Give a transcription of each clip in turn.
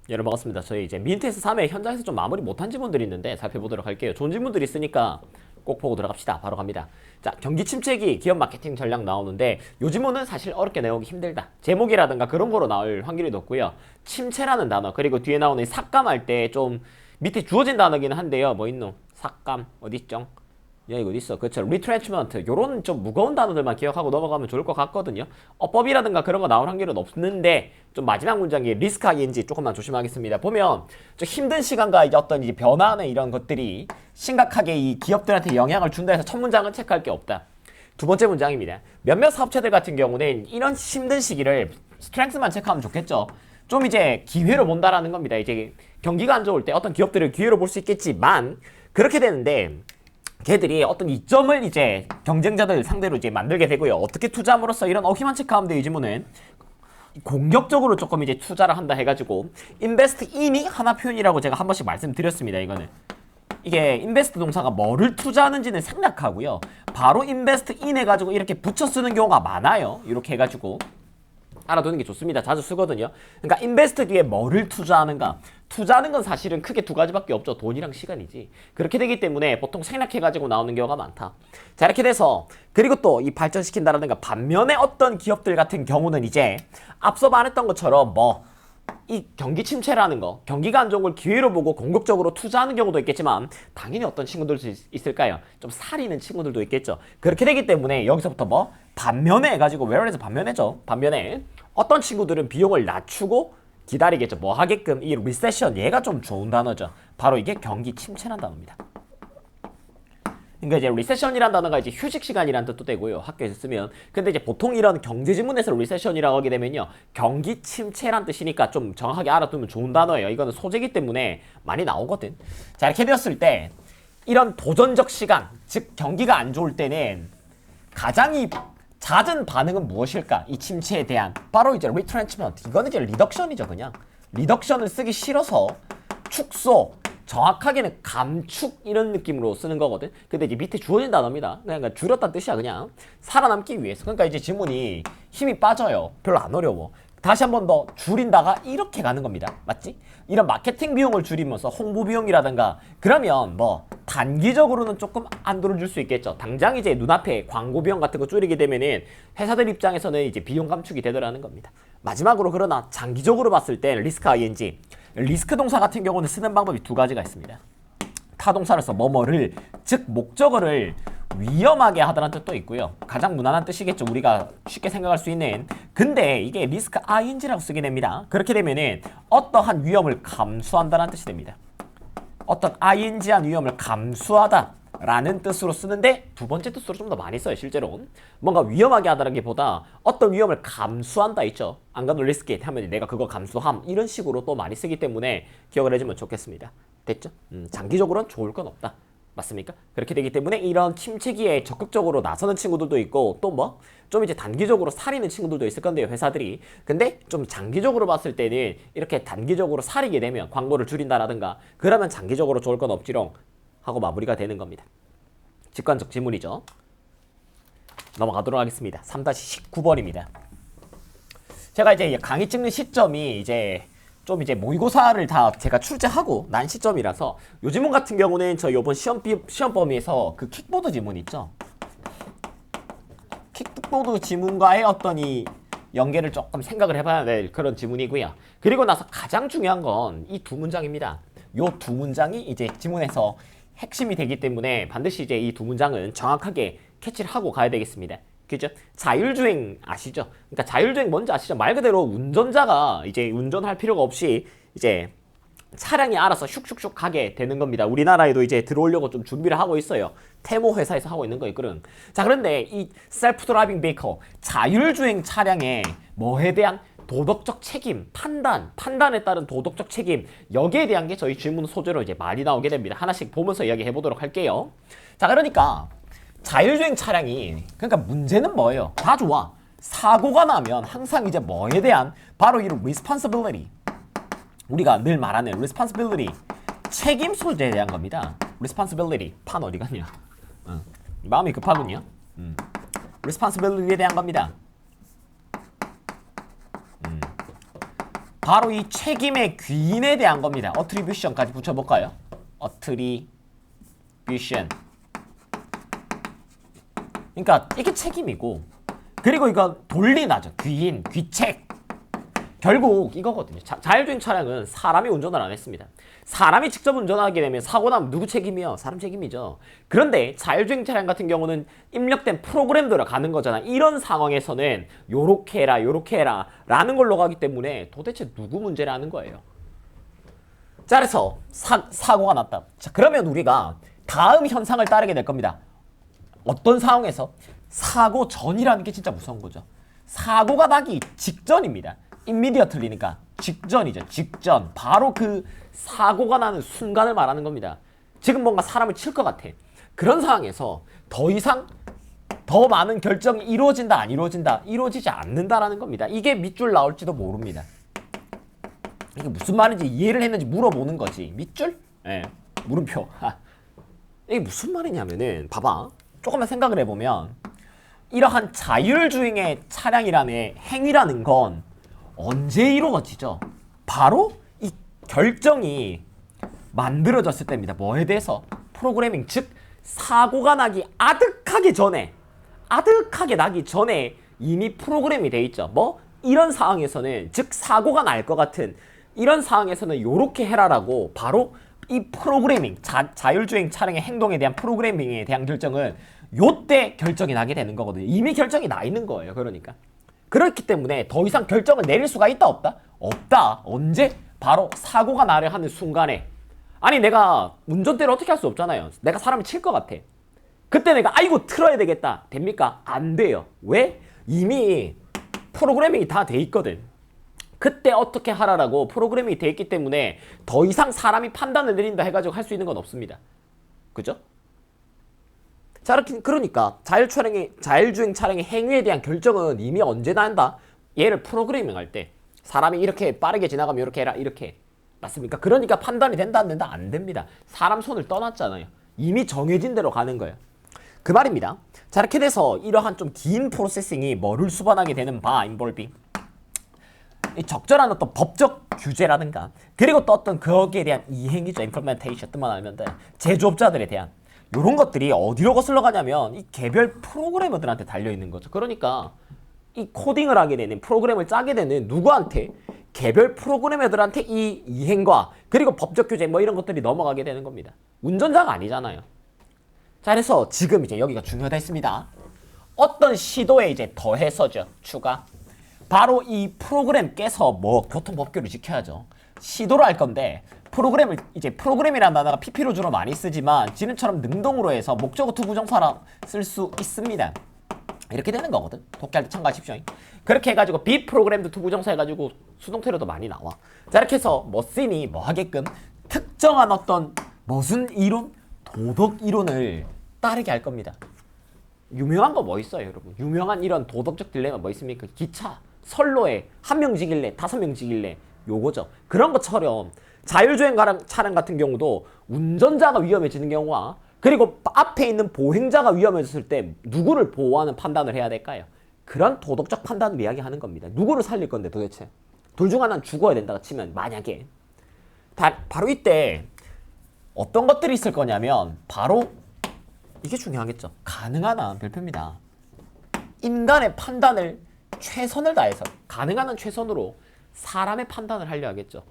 여러분 반갑습니다. 저희 이제 민트에스 3회 현장에서 좀 마무리 못한 지문들이 있는데 살펴보도록 할게요. 좋은 지문들이 있으니까 꼭 보고 들어갑시다. 바로 갑니다. 자, 경기 침체기 기업 마케팅 전략 나오는데 요 지문은 사실 어렵게 내오기 힘들다. 제목이라든가 그런 거로 나올 확률이 높고요. 침체라는 단어 그리고 뒤에 나오는 삭감할 때 좀 밑에 주어진 단어기는 한데요. 뭐 있노? 삭감 어디 있죠? 야 이거 어딨어? 그렇죠. 리트렌치먼트 요런 좀 무거운 단어들만 기억하고 넘어가면 좋을 것 같거든요. 어법이라든가 그런 거 나올 확률은 없는데 좀 마지막 문장이 리스크 ING 조금만 조심하겠습니다. 보면 좀 힘든 시간과 이제 어떤 이제 변화나 이런 것들이 심각하게 이 기업들한테 영향을 준다 해서 첫 문장은 체크할 게 없다. 두 번째 문장입니다. 몇몇 사업체들 같은 경우는 이런 힘든 시기를 스트렝스만 체크하면 좋겠죠. 좀 이제 기회로 본다라는 겁니다. 이제 경기가 안 좋을 때 어떤 기업들을 기회로 볼 수 있겠지만 그렇게 되는데 걔들이 어떤 이점을 이제 경쟁자들 상대로 이제 만들게 되고요. 어떻게 투자함으로써 이런 어휘만 체크하면 돼요. 이 지문은 공격적으로 조금 이제 투자를 한다 해가지고 인베스트 인이 하나 표현이라고 제가 한 번씩 말씀드렸습니다. 이거는 이게 인베스트 동사가 뭐를 투자하는지는 생략하고요. 바로 인베스트 인 해가지고 이렇게 붙여 쓰는 경우가 많아요. 이렇게 해가지고 알아두는 게 좋습니다. 자주 쓰거든요. 그러니까 인베스트 뒤에 뭐를 투자하는가? 투자하는 건 사실은 크게 두 가지밖에 없죠. 돈이랑 시간이지. 그렇게 되기 때문에 보통 생략해가지고 나오는 경우가 많다. 자, 이렇게 돼서 그리고 또 이 발전시킨다라든가 반면에 어떤 기업들 같은 경우는 이제 앞서 말했던 것처럼 뭐 이 경기 침체라는 거, 경기가 안 좋은 걸 기회로 보고 공격적으로 투자하는 경우도 있겠지만 당연히 어떤 친구들도 있을까요? 좀 살이는 친구들도 있겠죠. 그렇게 되기 때문에 여기서부터 뭐 반면에 해가지고 whereas 반면에죠. 반면에 어떤 친구들은 비용을 낮추고 기다리겠죠. 뭐 하게끔 이 리세션 얘가 좀 좋은 단어죠. 바로 이게 경기 침체란 단어입니다. 그러니까 이제 리세션이란 단어가 이제 휴식 시간이란 뜻도 되고요. 학교에서 쓰면. 근데 이제 보통 이런 경제 지문에서 리세션이라고 하게 되면요. 경기 침체란 뜻이니까 좀 정확하게 알아두면 좋은 단어예요. 이거는 소재기 때문에 많이 나오거든. 자, 이렇게 되었을 때 이런 도전적 시간, 즉 경기가 안 좋을 때는 가장 잦은 반응은 무엇일까? 이 침체에 대한 바로 이제 retrenchment. 이거는 이제 리덕션이죠, 그냥. 리덕션을 쓰기 싫어서 축소, 정확하게는 감축 이런 느낌으로 쓰는 거거든. 근데 이제 밑에 주어진 단어입니다. 그러니까 줄였다는 뜻이야, 그냥. 살아남기 위해서. 그러니까 이제 지문이 힘이 빠져요. 별로 안 어려워. 다시 한 번 더 줄인다가 이렇게 가는 겁니다. 맞지? 이런 마케팅 비용을 줄이면서 홍보 비용이라든가 그러면 뭐 단기적으로는 조금 안 들어줄 수 있겠죠. 당장 이제 눈앞에 광고 비용 같은 거 줄이게 되면은 회사들 입장에서는 이제 비용 감축이 되더라는 겁니다. 마지막으로 그러나 장기적으로 봤을 때 리스크 ING 리스크 동사 같은 경우는 쓰는 방법이 두 가지가 있습니다. 타동사로서 뭐뭐를 즉 목적어를 위험하게 하다는 뜻도 있고요. 가장 무난한 뜻이겠죠. 우리가 쉽게 생각할 수 있는. 근데 이게 리스크 ING라고 쓰게 됩니다. 그렇게 되면은 어떠한 위험을 감수한다는 뜻이 됩니다. 어떤 ING한 위험을 감수하다 라는 뜻으로 쓰는데 두 번째 뜻으로 좀 더 많이 써요. 실제로 뭔가 위험하게 하다는 게 보다 어떤 위험을 감수한다 있죠. I'm gonna risk it 하면 내가 그거 감수함 이런 식으로 또 많이 쓰기 때문에 기억을 해주면 좋겠습니다. 됐죠? 장기적으로는 좋을 건 없다. 맞습니까? 그렇게 되기 때문에 이런 침체기에 적극적으로 나서는 친구들도 있고 또 뭐 좀 이제 단기적으로 사리는 친구들도 있을 건데요. 회사들이. 근데 좀 장기적으로 봤을 때는 이렇게 단기적으로 사리게 되면 광고를 줄인다라든가 그러면 장기적으로 좋을 건 없지롱 하고 마무리가 되는 겁니다. 직관적 지문이죠. 넘어가도록 하겠습니다. 3-19번입니다. 제가 이제 강의 찍는 시점이 이제 좀 이제 모의고사를 다 제가 출제하고 난 시점이라서 요 지문 같은 경우는 저 요번 시험 범위에서 그 킥보드 지문 있죠. 킥보드 지문과의 어떤 이 연계를 조금 생각을 해봐야 될 그런 지문이고요. 그리고 나서 가장 중요한 건 이 두 문장입니다. 요 두 문장이 이제 지문에서 핵심이 되기 때문에 반드시 이제 이 두 문장은 정확하게 캐치를 하고 가야 되겠습니다. 그죠? 자율주행 아시죠? 그러니까 자율주행 뭔지 아시죠? 말 그대로 운전자가 이제 운전할 필요가 없이 이제 차량이 알아서 슉슉슉 가게 되는 겁니다. 우리나라에도 이제 들어오려고 좀 준비를 하고 있어요. 테모 회사에서 하고 있는 거 있거든. 자, 그런데 이 셀프 드라이빙 베이커 자율주행 차량의 뭐에 대한 도덕적 책임, 판단에 따른 도덕적 책임 여기에 대한 게 저희 질문 소재로 이제 많이 나오게 됩니다. 하나씩 보면서 이야기해 보도록 할게요. 자, 그러니까 자율주행 차량이 그러니까 문제는 뭐예요? 다 좋아. 사고가 나면 항상 이제 뭐에 대한 바로 이 responsibility 우리가 늘 말하는 responsibility 책임 소재에 대한 겁니다. responsibility 판 어디 갔냐? 마음이 급하군요. responsibility에 대한 겁니다. 바로 이 책임의 귀인에 대한 겁니다. attribution까지 붙여볼까요? attribution. 그러니까 이게 책임이고, 그리고 이거 돌리나죠. 귀인, 귀책. 결국 이거거든요. 자율주행 차량은 사람이 운전을 안 했습니다. 사람이 직접 운전하게 되면 사고 나면 누구 책임이요? 사람 책임이죠. 그런데 자율주행 차량 같은 경우는 입력된 프로그램대로 가는 거잖아. 이런 상황에서는 요렇게 해라 요렇게 해라 라는 걸로 가기 때문에 도대체 누구 문제라는 거예요. 자, 그래서 사고가 났다. 자, 그러면 우리가 다음 현상을 따르게 될 겁니다. 어떤 상황에서? 사고 전이라는 게 진짜 무서운 거죠. 사고가 나기 직전입니다. immediately니까 직전이죠. 직전. 바로 그 사고가 나는 순간을 말하는 겁니다. 지금 뭔가 사람을 칠 것 같아. 그런 상황에서 더 이상 더 많은 결정이 이루어진다 안 이루어진다? 이루어지지 않는다라는 겁니다. 이게 밑줄 나올지도 모릅니다. 이게 무슨 말인지 이해를 했는지 물어보는 거지. 밑줄? 예. 물음표. 이게 무슨 말이냐면은 봐봐. 조금만 생각을 해보면 이러한 자율주행의 차량이라는 행위라는 건 언제 이루어지죠? 바로 이 결정이 만들어졌을 때입니다. 뭐에 대해서? 프로그래밍, 즉 사고가 나기 아득하기 전에 이미 프로그램이 돼 있죠. 뭐? 이런 상황에서는, 즉 사고가 날 것 같은 이런 상황에서는 요렇게 해라라고 바로 이 프로그래밍, 자율주행 차량의 행동에 대한 프로그래밍에 대한 결정은 요때 결정이 나게 되는 거거든요. 이미 결정이 나 있는 거예요. 그러니까 그렇기 때문에 더 이상 결정을 내릴 수가 있다 없다? 없다. 언제? 바로 사고가 나려 하는 순간에. 아니 내가 운전대를 어떻게 할 수 없잖아요. 내가 사람을 칠 것 같아. 그때 내가 아이고 틀어야 되겠다. 됩니까? 안 돼요. 왜? 이미 프로그래밍이 다 돼 있거든. 그때 어떻게 하라라고 프로그래밍이 돼 있기 때문에 더 이상 사람이 판단을 내린다 해가지고 할 수 있는 건 없습니다. 그죠? 자, 그러니까 자율주행 차량의 행위에 대한 결정은 이미 언제 난다? 얘를 프로그래밍 할 때 사람이 이렇게 빠르게 지나가면 이렇게 해라 이렇게. 맞습니까? 그러니까 판단이 된다 안 된다? 안 됩니다. 사람 손을 떠났잖아요. 이미 정해진 대로 가는 거예요. 그 말입니다. 자, 이렇게 돼서 이러한 좀 긴 프로세싱이 뭐를 수반하게 되는 바 인볼빙 이 적절한 어떤 법적 규제라든가 그리고 또 어떤 거기에 대한 이행이죠. implementation 뜻만 알면 돼. 제조업자들에 대한 이런 것들이 어디로 거슬러 가냐면 이 개별 프로그래머들한테 달려있는 거죠. 그러니까 이 코딩을 하게 되는 프로그램을 짜게 되는 누구한테? 개별 프로그래머들한테 이 이행과 그리고 법적 규제 뭐 이런 것들이 넘어가게 되는 겁니다. 운전자가 아니잖아요. 자, 그래서 지금 이제 여기가 중요하다 했습니다. 어떤 시도에 이제 더해서죠. 추가. 바로 이 프로그램 깨서 뭐 교통법규를 지켜야죠. 시도를 할 건데 프로그램이라는 단어가 PP로 주로 많이 쓰지만 지금처럼 능동으로 해서 목적어 투 부정사라 쓸 수 있습니다. 이렇게 되는 거거든. 독해할 때 참고하십시오. 그렇게 해가지고 비프로그램드 투 부정사 해가지고 수동태로도 많이 나와. 자, 이렇게 해서 머신이 뭐 하게끔 특정한 어떤 무슨 이론? 도덕 이론을 따르게 할 겁니다. 유명한 거 뭐 있어요, 여러분? 유명한 이런 도덕적 딜레마 뭐 있습니까? 기차, 선로에 한 명 지길래 5명 지길래 요거죠. 그런 것처럼 자율주행 차량 같은 경우도 운전자가 위험해지는 경우와 그리고 앞에 있는 보행자가 위험해졌을 때 누구를 보호하는 판단을 해야 될까요? 그런 도덕적 판단을 이야기하는 겁니다. 누구를 살릴 건데 도대체? 둘 중 하나는 죽어야 된다고 치면 만약에 바로 이때 어떤 것들이 있을 거냐면 바로 이게 중요하겠죠. 가능한 한 별표입니다. 인간의 판단을 최선을 다해서 가능한 한 최선으로 사람의 판단을 하려 하겠죠.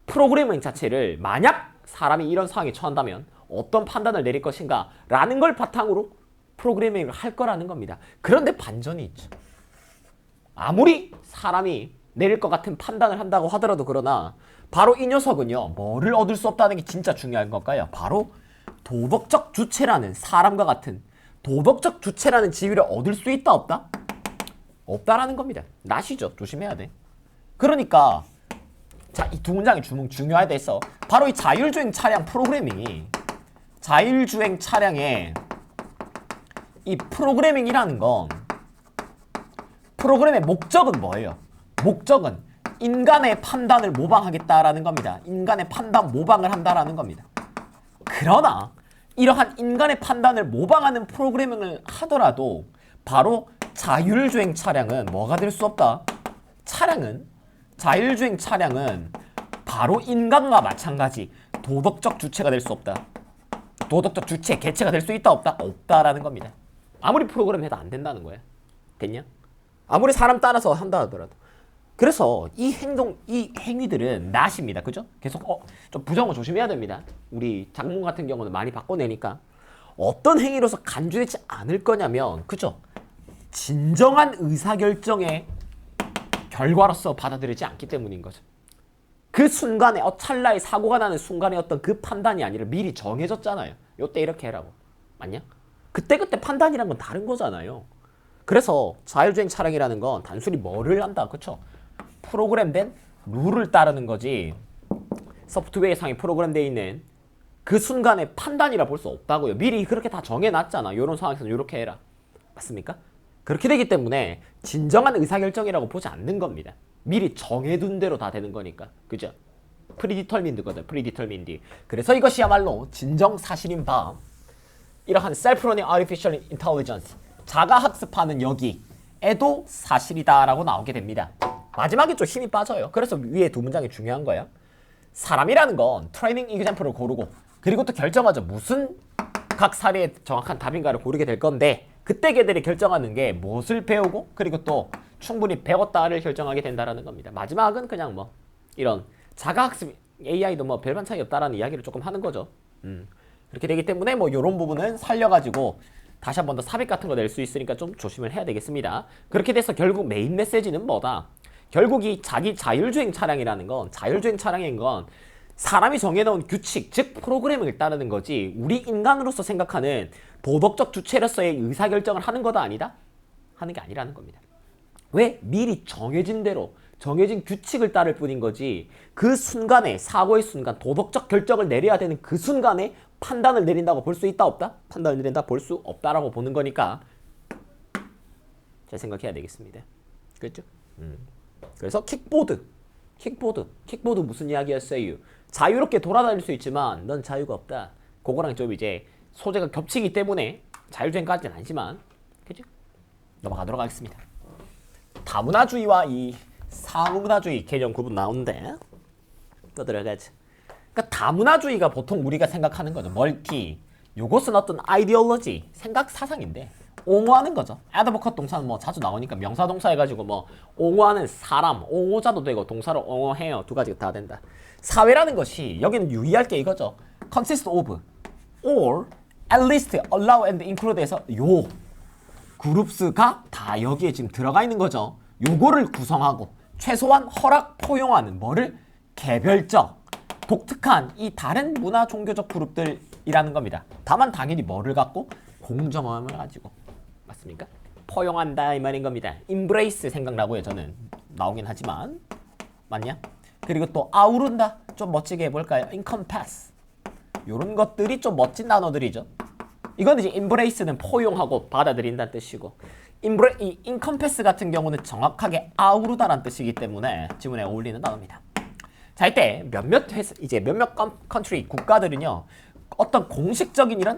프로그래밍 자체를 만약 사람이 이런 상황에 처한다면 어떤 판단을 내릴 것인가 라는 걸 바탕으로 프로그래밍을 할 거라는 겁니다. 그런데 반전이 있죠. 아무리 사람이 내릴 것 같은 판단을 한다고 하더라도 그러나 바로 이 녀석은요. 뭐를 얻을 수 없다는 게 진짜 중요한 걸까요? 바로 도덕적 주체라는 사람과 같은 도덕적 주체라는 지위를 얻을 수 있다 없다? 없다라는 겁니다. 나시죠. 조심해야 돼. 그러니까 자, 이 두 문장이 중요하다 해서 바로 이 자율주행 차량 프로그래밍이 자율주행 차량의 이 프로그래밍이라는 건 프로그램의 목적은 뭐예요? 목적은 인간의 판단을 모방하겠다라는 겁니다. 인간의 판단 모방을 한다라는 겁니다. 그러나 이러한 인간의 판단을 모방하는 프로그래밍을 하더라도 바로 자율주행 차량은 뭐가 될 수 없다? 차량은 자율주행 차량은 바로 인간과 마찬가지 도덕적 주체가 될 수 없다. 도덕적 주체, 개체가 될 수 있다 없다? 없다라는 겁니다. 아무리 프로그램 해도 안 된다는 거야. 됐냐? 아무리 사람 따라서 한다 하더라도. 그래서 이 행위들은 낫입니다. 그죠? 계속 좀 부정어 조심해야 됩니다. 우리 작문 같은 경우는 많이 바꿔내니까. 어떤 행위로서 간주되지 않을 거냐면, 그죠? 진정한 의사결정의 결과로서 받아들이지 않기 때문인 거죠. 그 순간에 찰나의 사고가 나는 순간에 어떤 그 판단이 아니라 미리 정해졌잖아요. 요때 이렇게 해라고. 맞냐? 그때그때 판단이란 건 다른 거잖아요. 그래서 자율주행 차량이라는 건 단순히 뭐를 한다. 그쵸? 프로그램된 룰을 따르는 거지 소프트웨어상에 프로그램되어 있는 그 순간의 판단이라 볼 수 없다고요. 미리 그렇게 다 정해놨잖아. 이런 상황에서는 이렇게 해라. 맞습니까? 그렇게 되기 때문에 진정한 의사결정이라고 보지 않는 겁니다. 미리 정해둔 대로 다 되는 거니까. 그죠? 프리디터민드거든. 프리디터민드. 그래서 이것이야말로 진정 사실인 바 이러한 셀프-러닝 아티피셜 인텔리전스 자가학습하는 여기에도 사실이다라고 나오게 됩니다. 마지막에 좀 힘이 빠져요. 그래서 위에 두 문장이 중요한 거야. 사람이라는 건 트레이닝 이그젬플을 고르고 그리고 또 결정하죠. 무슨 각 사례의 정확한 답인가를 고르게 될 건데 그때 걔들이 결정하는 게 무엇을 배우고 그리고 또 충분히 배웠다를 결정하게 된다라는 겁니다. 마지막은 그냥 뭐 이런 자가학습 AI도 뭐 별반 차이 없다라는 이야기를 조금 하는 거죠. 그렇게 되기 때문에 뭐 이런 부분은 살려가지고 다시 한 번 더 삽입 같은 거 낼 수 있으니까 좀 조심을 해야 되겠습니다. 그렇게 돼서 결국 메인 메시지는 뭐다? 결국 이 자기 자율주행 차량이라는 건 자율주행 차량인 건 사람이 정해놓은 규칙, 즉 프로그래밍을 따르는 거지 우리 인간으로서 생각하는 도덕적 주체로서의 의사결정을 하는 거다 아니다? 하는 게 아니라는 겁니다. 왜? 미리 정해진 대로 정해진 규칙을 따를 뿐인 거지 그 순간에 사고의 순간 도덕적 결정을 내려야 되는 그 순간에 판단을 내린다고 볼 수 있다 없다? 판단을 내린다 볼 수 없다라고 보는 거니까 잘 생각해야 되겠습니다. 그렇죠? 그래서 킥보드 무슨 이야기였어요? 자유롭게 돌아다닐 수 있지만 넌 자유가 없다. 그거랑 좀 이제 소재가 겹치기 때문에 자율주행까지는 아니지만 그죠? 넘어가도록 하겠습니다. 다문화주의와 이 사문화주의 개념 구분 나오는데 또 들어가지. 그러니까 다문화주의가 보통 우리가 생각하는 거죠. 멀티. 요것은 어떤 아이디올로지, 생각 사상인데 옹호하는 거죠. 애드보컷 동사는 뭐 자주 나오니까 명사 동사 해가지고 뭐 옹호하는 사람, 옹호자도 되고 동사로 옹호해요. 두 가지가 다 된다. 사회라는 것이 여기는 유의할 게 이거죠. consist of, or, at least, allow and include에서 요 그룹스가 다 여기에 지금 들어가 있는 거죠. 요거를 구성하고 최소한 허락 포용하는 뭐를 개별적, 독특한 이 다른 문화 종교적 그룹들이라는 겁니다. 다만 당연히 뭐를 갖고 공정함을 가지고 맞습니까? 포용한다 이 말인 겁니다. embrace 생각나고요. 저는 나오긴 하지만 맞냐? 그리고 또 아우른다 좀 멋지게 해볼까요? encompass 요런 것들이 좀 멋진 단어들이죠. 이건 이제 embrace는 포용하고 받아들인다는 뜻이고 이 encompass 같은 경우는 정확하게 아우르다라는 뜻이기 때문에 지문에 어울리는 단어입니다. 자, 이때 몇몇 회사, 이제 몇몇 컨트리 국가들은요 어떤 공식적인 이런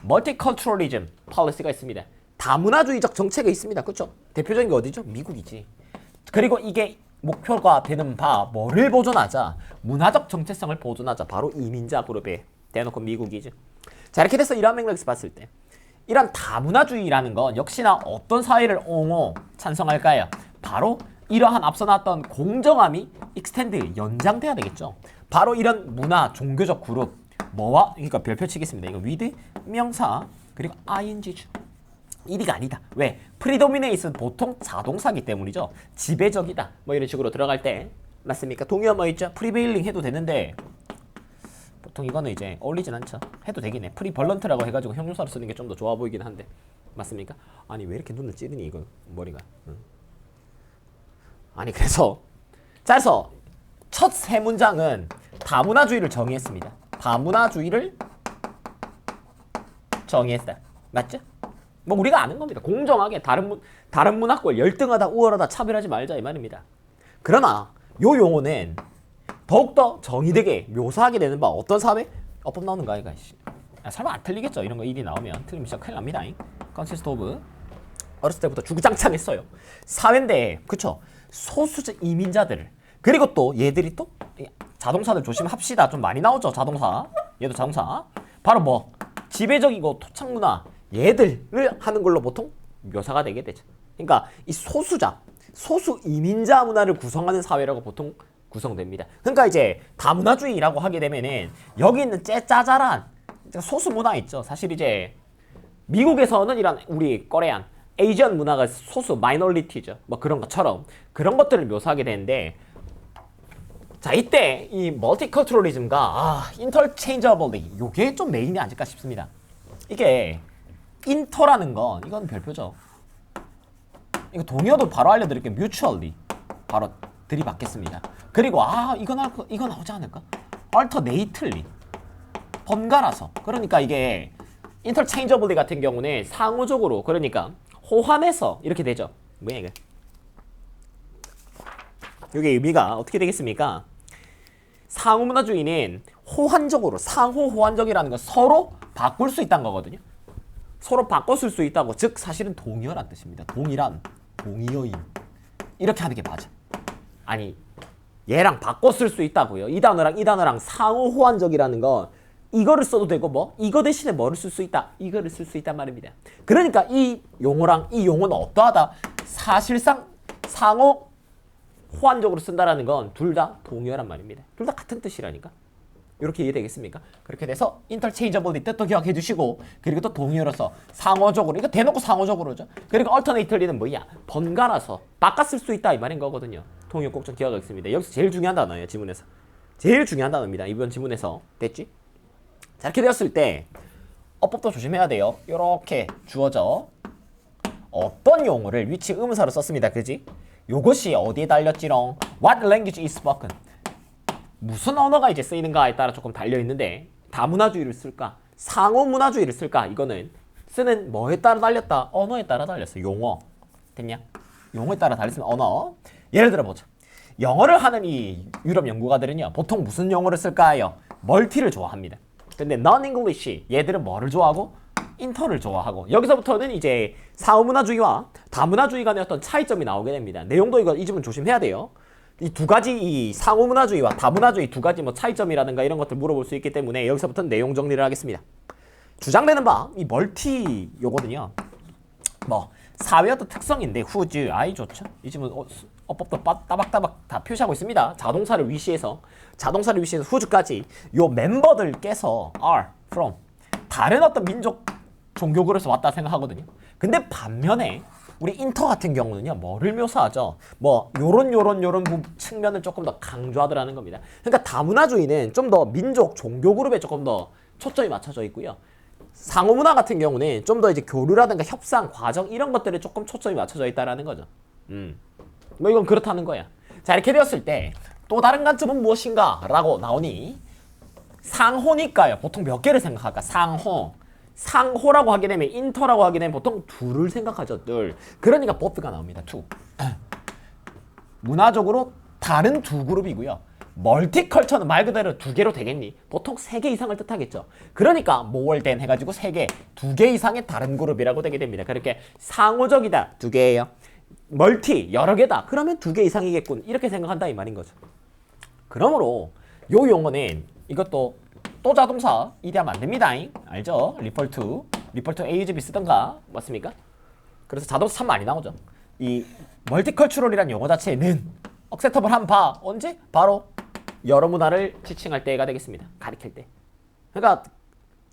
멀티컬처럴리즘 폴리시가 있습니다. 다문화주의적 정책이 있습니다. 그렇죠? 대표적인 게 어디죠? 미국이지. 그리고 이게 목표가 되는 바 뭐를 보존하자? 문화적 정체성을 보존하자. 바로 이민자 그룹에 대놓고 미국이죠. 자, 이렇게 돼서 이러한 맥락에서 봤을 때 이런 다문화주의라는 건 역시나 어떤 사회를 옹호, 찬성할까요? 바로 이러한 앞서 나왔던 공정함이 익스텐드, 연장돼야 되겠죠. 바로 이런 문화, 종교적 그룹 뭐와? 그러니까 별표 치겠습니다. 이거 with, 명사, 그리고 ing죠. 1위가 아니다. 왜? 프리도미네이트는 보통 자동사기 때문이죠. 지배적이다. 뭐 이런 식으로 들어갈 때 맞습니까? 동의어 뭐 있죠? 프리베일링 해도 되는데 보통 이거는 이제 어울리진 않죠. 해도 되긴 해. 프리벌런트라고 해가지고 형용사로 쓰는 게 좀 더 좋아 보이긴 한데 맞습니까? 아니 왜 이렇게 눈을 찌르니 이거 머리가 아니 그래서 자 그래서 첫 세 문장은 다문화주의를 정의했습니다. 다문화주의를 정의했다. 맞죠? 뭐 우리가 아는 겁니다. 공정하게 다른 문화권 열등하다 우월하다 차별하지 말자 이 말입니다. 그러나 요 용어는 더욱더 정의되게 묘사하게 되는 바 어떤 사회? 어법 나오는 거 아이가 설마 안 틀리겠죠. 이런 거 일이 나오면 틀리면 진짜 큰일 납니다. consist of 어렸을 때부터 주구장창 했어요. 사회인데 그쵸? 소수자 이민자들을 그리고 또 얘들이 또 자동사들 조심합시다. 좀 많이 나오죠, 자동사. 얘도 자동사. 바로 뭐 지배적이고 토착 문화 얘들을 하는 걸로 보통 묘사가 되게 되죠. 그러니까 이 소수자, 소수 이민자 문화를 구성하는 사회라고 보통 구성됩니다. 그러니까 이제 다문화주의라고 하게 되면은 여기 있는 짜잘한 소수 문화 있죠. 사실 이제 미국에서는 이런 우리 코리안, 에이지언 문화가 소수 마이너리티죠. 뭐 그런 것처럼 그런 것들을 묘사하게 되는데, 자 이때 이 멀티컬처럴리즘과 인터체인저블리 요게 좀 메인이 아닐까 싶습니다. 이게 인터라는 건 이건 별표죠. 이거 동의어도 바로 알려드릴게요. mutually 바로 들이받겠습니다. 그리고 이거 나오지 않을까? alternately 번갈아서. 그러니까 이게 interchangeably 같은 경우는 상호적으로, 그러니까 호환해서 이렇게 되죠. 뭐야 이게? 이게 의미가 어떻게 되겠습니까? 상호문화주의는 호환적으로, 상호 호환적이라는 건 서로 바꿀 수 있다는 거거든요. 서로 바꿔 쓸 수 있다고, 즉 사실은 동의어란 뜻입니다. 동의란 동의어임 이렇게 하는 게 맞아. 아니 얘랑 바꿔 쓸 수 있다고요. 이 단어랑 상호 호환적이라는 건 이거를 써도 되고 뭐 이거 대신에 뭐를 쓸 수 있다, 이거를 쓸 수 있단 말입니다. 그러니까 이 용어랑 이 용어는 어떠하다, 사실상 상호 호환적으로 쓴다라는 건 둘 다 동의어란 말입니다. 둘 다 같은 뜻이라니까. 이렇게 이해되겠습니까? 그렇게 돼서 interchangeably 뜻도 기억해 주시고, 그리고 또 동의어로서 상호적으로, 이거 대놓고 상호적으로죠. 그리고 alternately는 뭐야? 번갈아서 바꿔 쓸 수 있다 이 말인 거거든요. 동의어 꼭 좀 기억하겠습니다. 여기서 제일 중요한 단어예요, 지문에서. 제일 중요한 단어입니다, 이번 지문에서. 됐지? 자, 이렇게 되었을 때 어법도 조심해야 돼요. 이렇게 주어져 어떤 용어를 위치 의문사로 썼습니다. 그지? 요것이 어디에 달렸지롱? What language is spoken? 무슨 언어가 이제 쓰이는가에 따라 조금 달려있는데, 다문화주의를 쓸까? 상호문화주의를 쓸까? 이거는 쓰는 뭐에 따라 달렸다? 언어에 따라 달렸어. 용어. 됐냐? 용어에 따라 달렸으면 언어. 예를 들어보자. 영어를 하는 이 유럽 연구가들은요, 보통 무슨 용어를 쓸까요? 멀티를 좋아합니다. 근데 non-English 얘들은 뭐를 좋아하고? 인터를 좋아하고. 여기서부터는 이제 상호문화주의와 다문화주의 간의 어떤 차이점이 나오게 됩니다. 내용도 이 점은 조심해야 돼요. 이 두 가지, 이 상호문화주의와 다문화주의 두 가지 뭐 차이점이라든가 이런 것들 물어볼 수 있기 때문에 여기서부터는 내용 정리를 하겠습니다. 주장되는 바 이 멀티 요거는요, 뭐 사회 어떤 특성인데 whose, 좋죠. 이 지금 어법도 따박따박 다 표시하고 있습니다. 자동사를 위시해서 whose까지 요 멤버들께서 are from 다른 어떤 민족 종교그룹에서 왔다 생각하거든요. 근데 반면에 우리 인터 같은 경우는요, 뭐를 묘사하죠? 뭐 요런 측면을 조금 더 강조하더라는 겁니다. 그러니까 다문화주의는 좀 더 민족 종교 그룹에 조금 더 초점이 맞춰져 있고요. 상호문화 같은 경우는 좀 더 이제 교류라든가 협상 과정 이런 것들에 조금 초점이 맞춰져 있다라는 거죠. 뭐 이건 그렇다는 거야. 자, 이렇게 되었을 때 또 다른 관점은 무엇인가? 라고 나오니 상호니까요. 보통 몇 개를 생각할까? 상호라고 하게 되면, 인터라고 하게 되면 보통 둘을 생각하죠. 둘. 그러니까 both가 나옵니다. two. 문화적으로 다른 두 그룹이고요. 멀티컬처는 말 그대로 두 개로 되겠니? 보통 세 개 이상을 뜻하겠죠. 그러니까 more than 해가지고 세 개, 두 개 이상의 다른 그룹이라고 되게 됩니다. 그렇게 상호적이다, 두 개예요. 멀티, 여러 개다. 그러면 두 개 이상이겠군. 이렇게 생각한다 이 말인 거죠. 그러므로 요 용어는 이것도 또 자동사 이대하면 안 됩니다. 알죠? refer to A, B 쓰던가. 맞습니까? 그래서 자동사 참 많이 나오죠. 이 멀티컬처럴이란 용어 자체는 acceptable 한 바 언제? 바로 여러 문화를 지칭할 때가 되겠습니다. 가리킬 때. 그러니까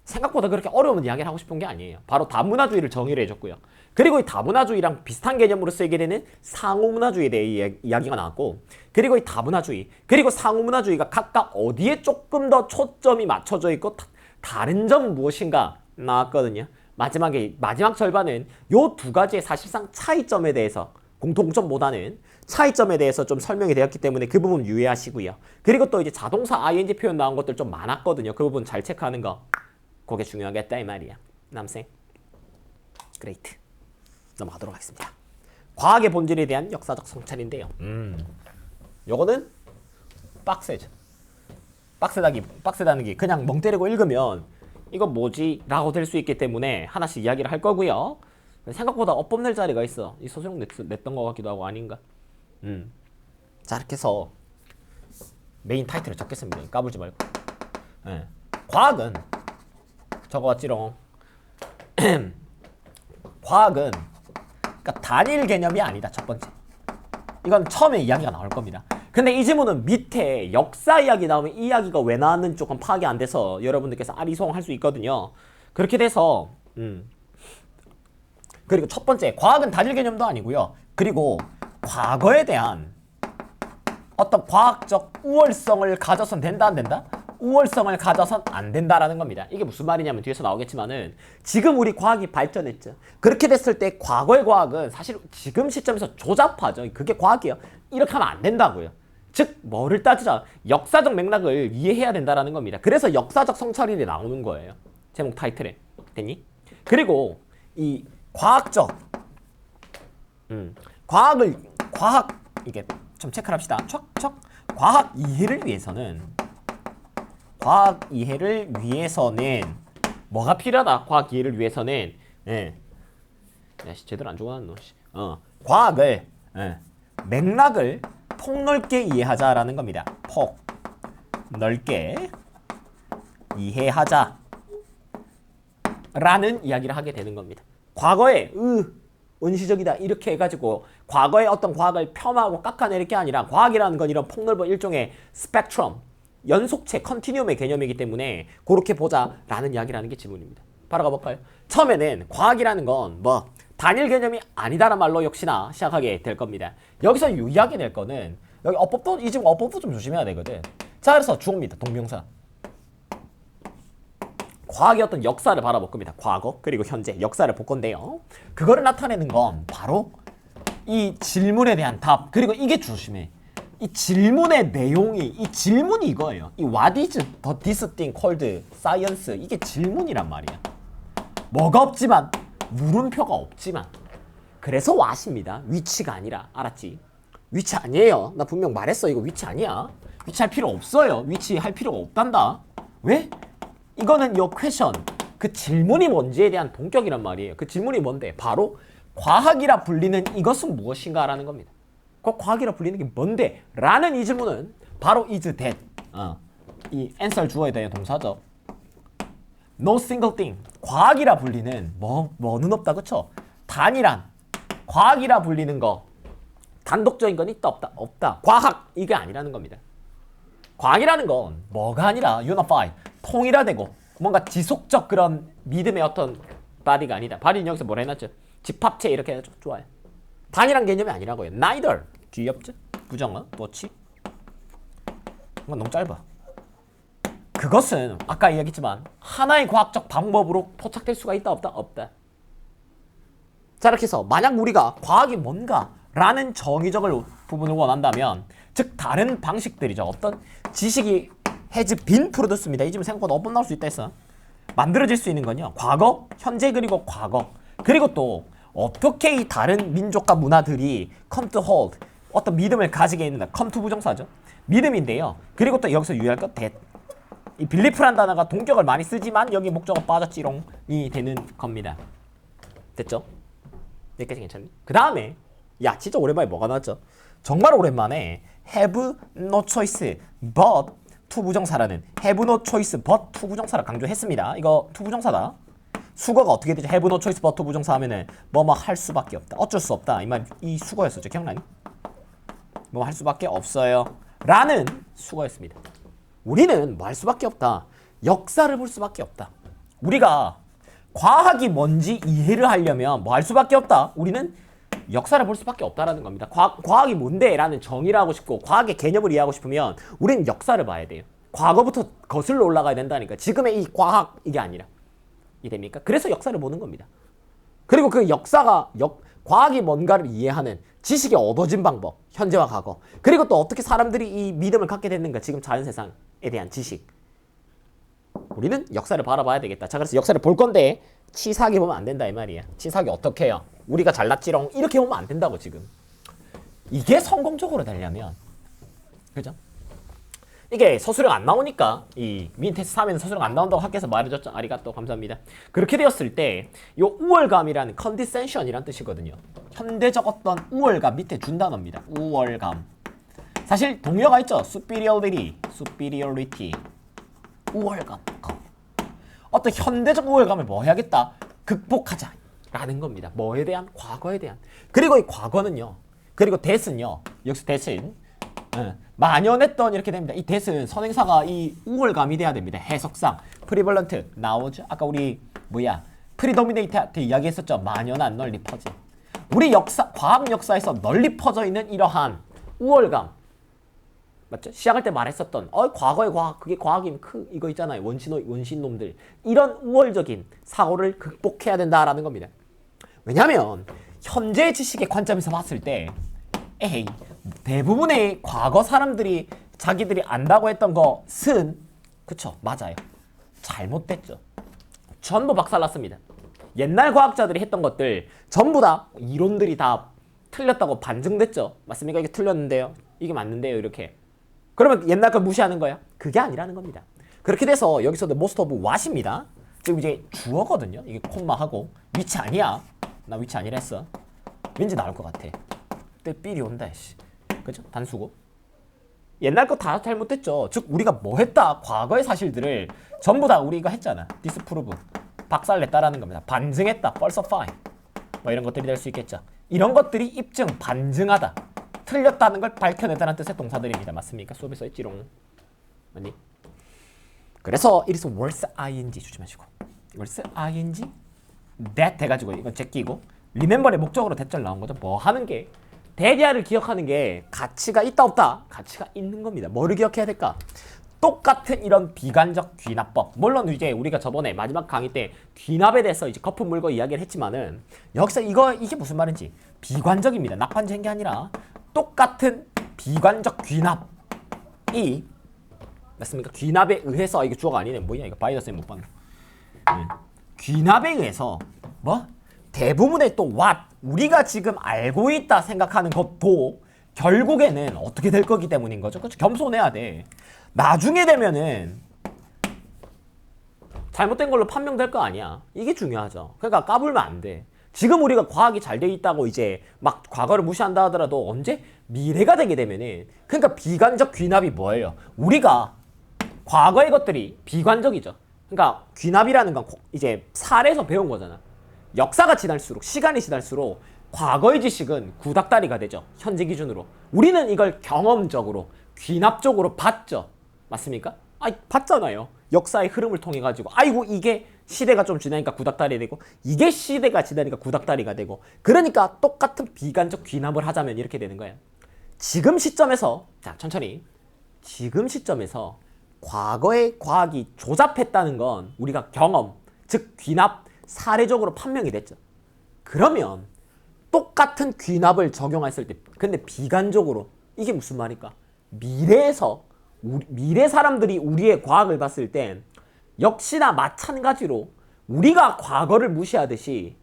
생각보다 그렇게 어려운 이야기를 하고 싶은 게 아니에요. 바로 다문화주의를 정의를 해줬고요. 그리고 이 다문화주의랑 비슷한 개념으로 쓰이게 되는 상호문화주의에 대해 이야기가 나왔고, 그리고 이 다문화주의, 그리고 상호문화주의가 각각 어디에 조금 더 초점이 맞춰져 있고 다른 점은 무엇인가 나왔거든요. 마지막 절반은 요 두 가지의 사실상 차이점에 대해서, 공통점보다는 차이점에 대해서 좀 설명이 되었기 때문에 그 부분 유의하시고요. 그리고 또 이제 자동사 ing 표현 나온 것들 좀 많았거든요. 그 부분 잘 체크하는 거, 그게 중요하겠다 이 말이야. 남생. 그레이트. 넘어가도록 하겠습니다. 과학의 본질에 대한 역사적 성찰인데요. 요거는 빡세죠. 빡세다는 게 그냥 멍 때리고 읽으면 이거 뭐지? 라고 될 수 있기 때문에 하나씩 이야기를 할 거고요. 생각보다 어법 낼 자리가 있어. 이 소수용 냈던 것 같기도 하고 아닌가? 자, 이렇게 해서 메인 타이틀을 적겠습니다. 까불지 말고. 예. 과학은 적어왔지롱. 과학은 그러니까 단일 개념이 아니다. 첫 번째. 이건 처음에 이야기가 나올 겁니다. 근데 이 지문은 밑에 역사 이야기 나오면 이 이야기가 왜 나왔는지 조금 파악이 안 돼서 여러분들께서 아리송할 수 있거든요. 그렇게 돼서 그리고 첫 번째, 과학은 단일 개념도 아니고요. 그리고 과거에 대한 어떤 과학적 우월성을 가져선 된다 안 된다? 우월성을 가져선 안 된다라는 겁니다. 이게 무슨 말이냐면 뒤에서 나오겠지만은 지금 우리 과학이 발전했죠. 그렇게 됐을 때 과거의 과학은 사실 지금 시점에서 조잡하죠. 그게 과학이에요. 이렇게 하면 안 된다고요. 즉 뭐를 따지자 역사적 맥락을 이해해야 된다라는 겁니다. 그래서 역사적 성찰이 나오는 거예요. 제목 타이틀에. 됐니? 그리고 이 과학적 과학 이게 좀 체크를 합시다. 척척 과학 이해를 위해서는 뭐가 필요하다. 과학 이해를 위해서는 야씨 제대로 안 적어놨노. 과학을 맥락을 폭넓게 이해하자라는 겁니다. 폭 넓게 이해하자 라는 이야기를 하게 되는 겁니다. 과거에 원시적이다 이렇게 해가지고 과거의 어떤 과학을 폄하하고 깎아내릴 게 아니라 과학이라는 건 이런 폭넓은 일종의 스펙트럼 연속체 컨티뉴엄의 개념이기 때문에 그렇게 보자라는 이야기라는 게 지문입니다. 바로 가볼까요? 처음에는 과학이라는 건 뭐 단일 개념이 아니다라는 말로 역시나 시작하게 될 겁니다. 여기서 유의하게 될 거는 여기 어법도 이 지금 어법도 좀 조심해야 되거든. 자 그래서 주어입니다. 동명사. 과학의 어떤 역사를 바라볼 겁니다. 과거 그리고 현재 역사를 볼 건데요. 그거를 나타내는 건 바로 이 질문에 대한 답 그리고 이게 조심해. 이 질문의 내용이 이 질문이 이거예요. 이 What is this thing called science 이게 질문이란 말이야. 뭐가 없지만 물음표가 없지만 그래서 what입니다. 위치가 아니라 알았지? 위치 아니에요. 나 분명 말했어. 이거 위치 아니야. 위치할 필요 없어요. 위치할 필요가 없단다. 왜? 이거는 요 퀘션 그 질문이 뭔지에 대한 동격이란 말이에요. 그 질문이 뭔데? 바로 과학이라 불리는 이것은 무엇인가 라는 겁니다. 그 과학이라 불리는 게 뭔데? 라는 이 질문은 바로 is that 이 answer 주어에 대한 동사죠. No single thing 과학이라 불리는 뭐는 없다 그쵸? 단일한 과학이라 불리는 거 단독적인 건 있다 없다? 없다. 과학 이게 아니라는 겁니다. 과학이라는 건 뭐가 아니라 unify 통일화되고 뭔가 지속적 그런 믿음의 어떤 바디가 아니다. 바디는 여기서 뭐라 해놨죠? 집합체 이렇게 해야죠. 좋아요. 단일한 개념이 아니라고요. neither 귀엽죠? 부정어 뭐치? 이건 너무 짧아. 그것은 아까 이야기했지만 하나의 과학적 방법으로 포착될 수가 있다 없다? 없다. 자 이렇게 해서 만약 우리가 과학이 뭔가라는 정의적을 부분을 원한다면 즉 다른 방식들이죠. 어떤 지식이 has been produced입니다. 이 지금 생각보다 어법 나올 수 있다 했어. 만들어질 수 있는 건요. 과거, 현재 그리고 과거. 그리고 또 어떻게 이 다른 민족과 문화들이 come to hold 어떤 믿음을 가지게 있는가. come to 부정사죠. 믿음인데요. 그리고 또 여기서 유의할 것 that 이 belief란 단어가 동격을 많이 쓰지만 여기 목적어 빠졌지롱이 되는 겁니다. 됐죠? 여기까지 괜찮니? 그 다음에 야 진짜 오랜만에 뭐가 나왔죠? 정말 오랜만에 have no choice but to 부정사라는 have no choice but to 부정사를 강조했습니다. 이거 to 부정사다. 수거가 어떻게 되죠? have no choice but to 부정사 하면은 뭐뭐 할 수밖에 없다. 어쩔 수 없다. 이 말 이 수거였었죠. 기억나니? 뭐 할 수밖에 없어요. 라는 수거였습니다. 우리는 뭐 할 수밖에 없다. 역사를 볼 수밖에 없다. 우리가 과학이 뭔지 이해를 하려면 뭐 할 수밖에 없다. 우리는 역사를 볼 수밖에 없다라는 겁니다. 과학이 뭔데? 라는 정의를 하고 싶고 과학의 개념을 이해하고 싶으면 우리는 역사를 봐야 돼요. 과거부터 거슬러 올라가야 된다니까. 지금의 이 과학 이게 아니라. 이해됩니까? 그래서 역사를 보는 겁니다. 그리고 그 역사가 과학이 뭔가를 이해하는 지식이 얻어진 방법, 현재와 과거. 그리고 또 어떻게 사람들이 이 믿음을 갖게 됐는가. 지금 자연세상에 대한 지식. 우리는 역사를 바라봐야 되겠다. 자, 그래서 역사를 볼 건데 치사하게 보면 안 된다 이 말이야. 치사하게 어떻게 해요? 우리가 잘났지롱 이렇게 보면 안 된다고 지금. 이게 성공적으로 되려면 그죠? 이게 서술형 안 나오니까 이 민테스트 3에는 서술형 안 나온다고 학교에서 말해줬죠. 아리가또 감사합니다. 그렇게 되었을 때 이 우월감이라는 condescension이란 뜻이거든요. 현대적 어떤 우월감 밑에 준 단어입니다. 우월감. 사실 동요가 있죠. superiority. 우월감. 어떤 현대적 우월감을 뭐 해야겠다? 극복하자. 라는 겁니다. 뭐에 대한? 과거에 대한. 그리고 이 과거는요. 그리고 that은요. 여기서 that은 만연했던 이렇게 됩니다. 이 that은 선행사가 이 우월감이 돼야 됩니다. 해석상. prevalent 나오죠. 아까 우리 predominate 때 이야기했었죠. 만연한 널리 퍼진. 우리 과학 역사에서 널리 퍼져 있는 이러한 우월감. 맞죠? 시작할 때 말했었던 과거의 과학, 그게 과학이면 이거 있잖아요. 원신놈들. 이런 우월적인 사고를 극복해야 된다라는 겁니다. 왜냐면 현재 지식의 관점에서 봤을 때 대부분의 과거 사람들이 자기들이 안다고 했던 것은 그쵸? 맞아요. 잘못됐죠. 전부 박살났습니다. 옛날 과학자들이 했던 것들 전부 다 이론들이 다 틀렸다고 반증됐죠. 맞습니까? 이게 틀렸는데요. 이게 맞는데요. 이렇게. 그러면 옛날 걸 무시하는 거야? 그게 아니라는 겁니다. 그렇게 돼서 여기서도 most of what입니다. 지금 이제 주어거든요. 이게 콤마하고 위치 아니야. 나 위치 아니라 했어. 왠지 나올 것 같아. 그때 삘이 온다. 씨. 그죠? 단수고. 옛날 거 다 잘못됐죠. 즉 우리가 뭐 했다. 과거의 사실들을 전부 다 우리가 했잖아. disprove. 박살냈다라는 겁니다. 반증했다. falsify. 뭐 이런 것들이 될 수 있겠죠. 이런 것들이 입증, 반증하다. 틀렸다는 걸 밝혀내다는 뜻의 동사들입니다. 맞습니까? 수업에서 했지롱. 맞니? 그래서 it is worse ing 조심하시고. worse ing that 돼가지고 이건 제끼고 remember의 목적으로 대절 나온 거죠. 뭐 하는 게 대리아를 기억하는 게 가치가 있다 없다? 가치가 있는 겁니다. 뭐를 기억해야 될까? 똑같은 이런 비관적 귀납법. 물론 이제 우리가 저번에 마지막 강의 때 귀납에 대해서 이제 거품 물고 이야기를 했지만은 여기서 이게 무슨 말인지 비관적입니다. 낙관적인 게 아니라 똑같은 비관적 귀납이 맞습니까? 귀납에 의해서 이게 주어가 아니네. 뭐야 이거 바이러스에 못 봤네. 귀납에 의해서 뭐 대부분의 또 우리가 지금 알고 있다 생각하는 것도 결국에는 어떻게 될 거기 때문인 거죠. 그렇죠? 겸손해야 돼. 나중에 되면은 잘못된 걸로 판명될 거 아니야. 이게 중요하죠. 그러니까 까불면 안 돼. 지금 우리가 과학이 잘 돼 있다고 이제 막 과거를 무시한다 하더라도 언제 미래가 되게 되면은 그러니까 비관적 귀납이 뭐예요? 우리가 과거의 것들이 비관적이죠. 그러니까 귀납이라는 건 이제 사례에서 배운 거잖아. 역사가 지날수록 시간이 지날수록 과거의 지식은 구닥다리가 되죠. 현재 기준으로. 우리는 이걸 경험적으로 귀납적으로 봤죠. 맞습니까? 봤잖아요. 역사의 흐름을 통해 가지고 아이고 이게 시대가 좀 지나니까 구닥다리 되고 이게 시대가 지나니까 구닥다리가 되고 그러니까 똑같은 비관적 귀납을 하자면 이렇게 되는 거예요. 지금 시점에서 자 천천히 지금 시점에서 과거의 과학이 조잡했다는 건 우리가 경험 즉 귀납 사례적으로 판명이 됐죠. 그러면 똑같은 귀납을 적용했을 때 근데 비관적으로 이게 무슨 말일까? 미래에서 미래 사람들이 우리의 과학을 봤을 땐 역시나 마찬가지로 우리가 과거를 무시하듯이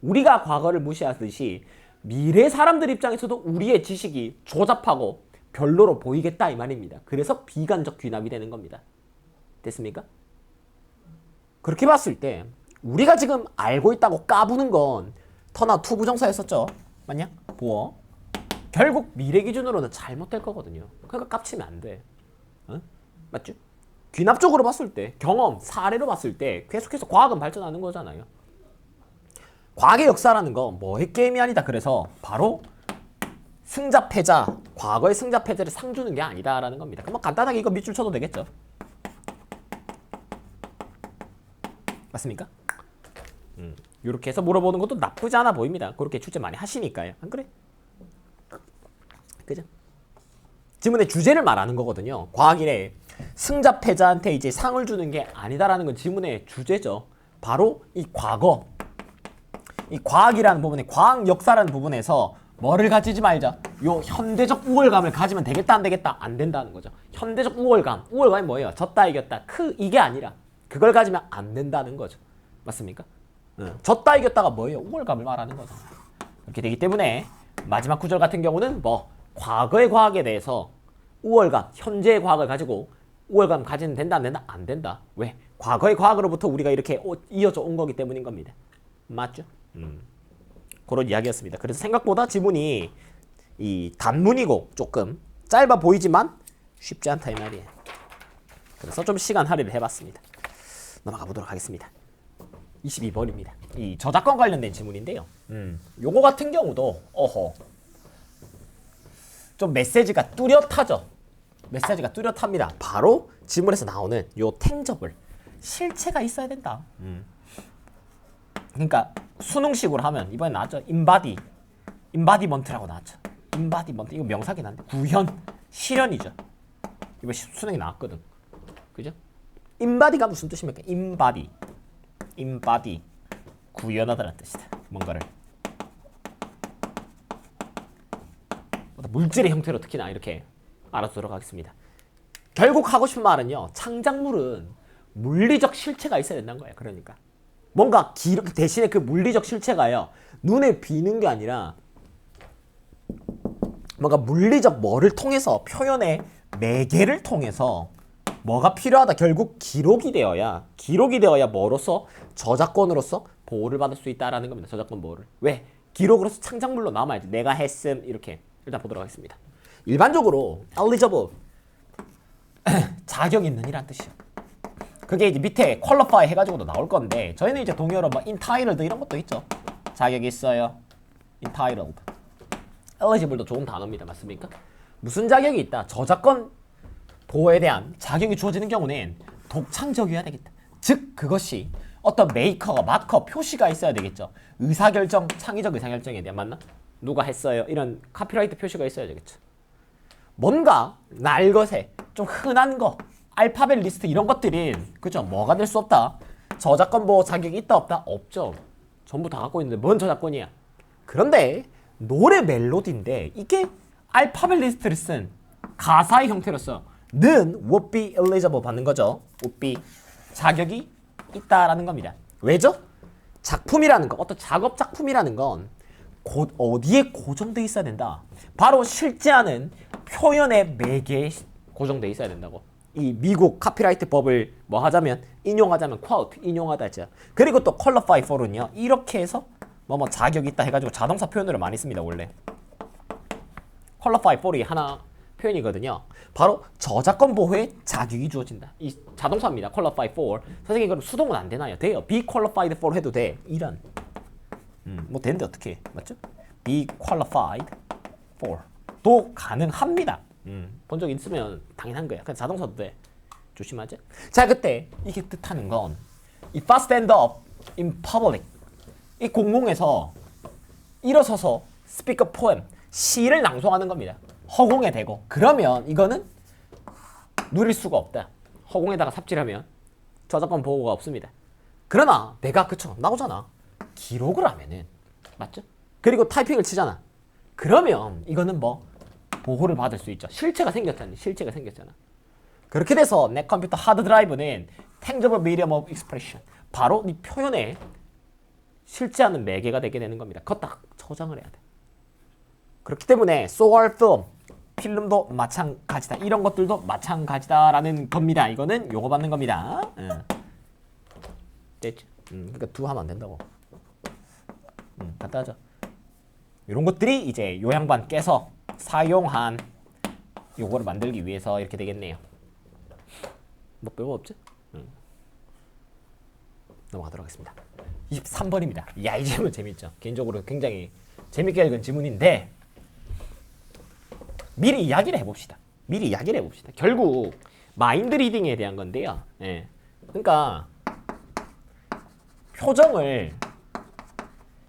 미래 사람들 입장에서도 우리의 지식이 조잡하고 별로로 보이겠다 이 말입니다. 그래서 비관적 귀납이 되는 겁니다. 됐습니까? 그렇게 봤을 때 우리가 지금 알고 있다고 까부는 건 터나 투 부정사였었죠. 맞냐? 보어. 결국 미래 기준으로는 잘못될 거거든요. 그러니까 깝치면 안 돼. 어? 맞죠? 귀납적으로 봤을 때, 경험, 사례로 봤을 때 계속해서 과학은 발전하는 거잖아요. 과학의 역사라는 건 뭐의 게임이 아니다. 그래서 바로 승자 패자, 과거의 승자 패자를 상 주는 게 아니다라는 겁니다. 그럼 간단하게 이거 밑줄 쳐도 되겠죠. 맞습니까? 이렇게 해서 물어보는 것도 나쁘지 않아 보입니다. 그렇게 출제 많이 하시니까요. 안 그래? 그죠? 지문의 주제를 말하는 거거든요. 과학이래. 승자 패자한테 이제 상을 주는 게 아니다라는 건 지문의 주제죠. 바로 이 과거. 이 과학이라는 부분에 과학 역사라는 부분에서 뭐를 가지지 말자. 요 현대적 우월감을 가지면 되겠다 안 되겠다 안 된다는 거죠. 현대적 우월감. 우월감이 뭐예요? 졌다 이겼다. 이게 아니라 그걸 가지면 안 된다는 거죠. 맞습니까? 졌다 이겼다가 뭐예요? 우월감을 말하는 거죠. 그렇게 되기 때문에 마지막 구절 같은 경우는 뭐 과거의 과학에 대해서 우월감, 현재의 과학을 가지고 우월감 가지면 된다 안 된다? 안 된다. 왜? 과거의 과학으로부터 우리가 이렇게 이어져 온 거기 때문인 겁니다. 맞죠? 그런 이야기였습니다. 그래서 생각보다 지문이 이 단문이고 조금 짧아 보이지만 쉽지 않다 이 말이에요. 그래서 좀 시간 할애를 해봤습니다. 넘어가 보도록 하겠습니다. 22번입니다. 이 저작권 관련된 지문인데요. 요거 같은 경우도 좀 메시지가 뚜렷하죠. 메시지가 뚜렷합니다. 바로 지문에서 나오는 요 탱저블 실체가 있어야 된다. 그러니까 수능식으로 하면 이번에 나왔죠. 인바디먼트라고 나왔죠. 인바디먼트 이거 명사긴 한데 구현, 실현이죠. 이번 수능에 나왔거든. 그죠? 인바디가 무슨 뜻입니까? 인바디 구현하다는 뜻이다. 뭔가를 물질의 형태로 특히나 이렇게 알아두도록 하겠습니다. 결국 하고 싶은 말은요. 창작물은 물리적 실체가 있어야 된다는 거예요. 그러니까 뭔가 대신에 그 물리적 실체가요. 눈에 비는 게 아니라 뭔가 물리적 뭐를 통해서 표현의 매개를 통해서 뭐가 필요하다. 결국 기록이 되어야 뭐로서 저작권으로서 보호를 받을 수 있다라는 겁니다. 저작권 보호를. 왜? 기록으로서 창작물로 남아야지. 내가 했음 이렇게. 일단 보도록 하겠습니다. 일반적으로 eligible 자격 있는 이란 뜻이요. 그게 이제 밑에 qualify 해가지고도 나올 건데 저희는 이제 동의어로 뭐 entitled 이런 것도 있죠. 자격이 있어요. entitled. eligible도 좋은 단어입니다. 맞습니까? 무슨 자격이 있다? 저작권 보호에 대한 자격이 주어지는 경우는 독창적이어야 되겠다. 즉 그것이 어떤 메이커, 마커, 표시가 있어야 되겠죠. 의사결정, 창의적 의사결정에 대한 맞나? 누가 했어요? 이런 카피라이트 표시가 있어야 되겠죠. 뭔가 날것에 좀 흔한 거, 알파벳 리스트 이런 것들은 그죠? 뭐가 될 수 없다. 저작권 보호 자격이 있다 없다? 없죠. 전부 다 갖고 있는데 뭔 저작권이야? 그런데 노래 멜로디인데 이게 알파벳 리스트를 쓴 가사의 형태로서 는 would be eligible 받는 거죠. would be 자격이 있다라는 겁니다. 왜죠? 작품이라는 거, 어떤 작업 작품이라는 건 어디에 고정돼 있어야 된다. 바로 실제하는 표현의 매개에 고정돼 있어야 된다고. 이 미국 카피라이트 법을 뭐 하자면 인용하자면 quote 인용하다죠. 그리고 또 qualify for은요. 이렇게 해서 뭐 자격이 있다 해가지고 자동사 표현으로 많이 씁니다. 원래 qualify for이 하나 표현이거든요. 바로 저작권 보호에 자격이 주어진다. 이 자동사입니다. qualify for. 선생님 그럼 수동은 안 되나요? 돼요. be qualified for 해도 돼. 이런. 뭐 되는데 어떻게 해? 맞죠? be qualified for 도 가능합니다. 본 적 있으면 당연한 거야. 그냥 자동사도 돼. 조심하죠. 자 그때 이게 뜻하는 건 이 fast stand up in public 이 공공에서 일어서서 speak a poem 시를 낭송하는 겁니다. 허공에 대고. 그러면 이거는 누릴 수가 없다. 허공에다가 삽질하면 저작권 보호가 없습니다. 그러나 내가 그쵸 나오잖아. 기록을 하면은 맞죠? 그리고 타이핑을 치잖아. 그러면 이거는 뭐 보호를 받을 수 있죠. 실체가 생겼잖아. 그렇게 돼서 내 컴퓨터 하드 드라이브는 tangible medium of expression 바로 이 표현에 실제하는 매개가 되게 되는 겁니다. 그거 딱 저장을 해야 돼. 그렇기 때문에 소알 필름 필름도 마찬가지다. 이런 것들도 마찬가지다라는 겁니다. 이거는 요거 받는 겁니다. 됐죠? 그러니까 두 하면 안 된다고. 간단하죠. 이런 것들이 이제 요양반 깨서 사용한 요거를 만들기 위해서 이렇게 되겠네요. 뭐 별거 없죠? 넘어가도록 하겠습니다. 23번입니다. 야, 이 질문 재밌죠? 개인적으로 굉장히 재밌게 읽은 질문인데 미리 이야기를 해봅시다. 결국 마인드 리딩에 대한 건데요. 예. 그러니까 표정을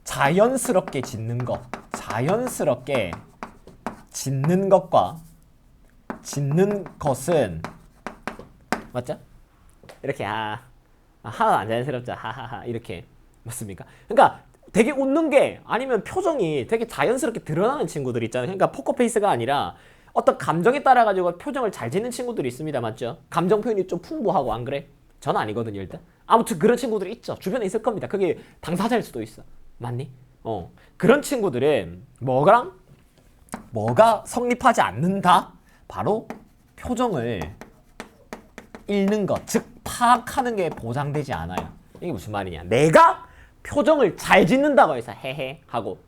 자연스럽게 짓는 것과 짓는 것은 맞죠? 이렇게 하나도 안 자연스럽죠. 하하하 이렇게 맞습니까? 그러니까 되게 웃는 게 아니면 표정이 되게 자연스럽게 드러나는 친구들 있잖아요. 그러니까 포커페이스가 아니라 어떤 감정에 따라 가지고 표정을 잘 짓는 친구들이 있습니다. 맞죠? 감정 표현이 좀 풍부하고 안 그래? 저는 아니거든요. 일단 아무튼 그런 친구들이 있죠. 주변에 있을 겁니다. 그게 당사자일 수도 있어. 맞니? 그런 친구들은 뭐가 성립하지 않는다? 바로 표정을 읽는 것, 즉 파악하는 게 보장되지 않아요. 이게 무슨 말이냐? 내가 표정을 잘 짓는다고 해서 헤헤 하고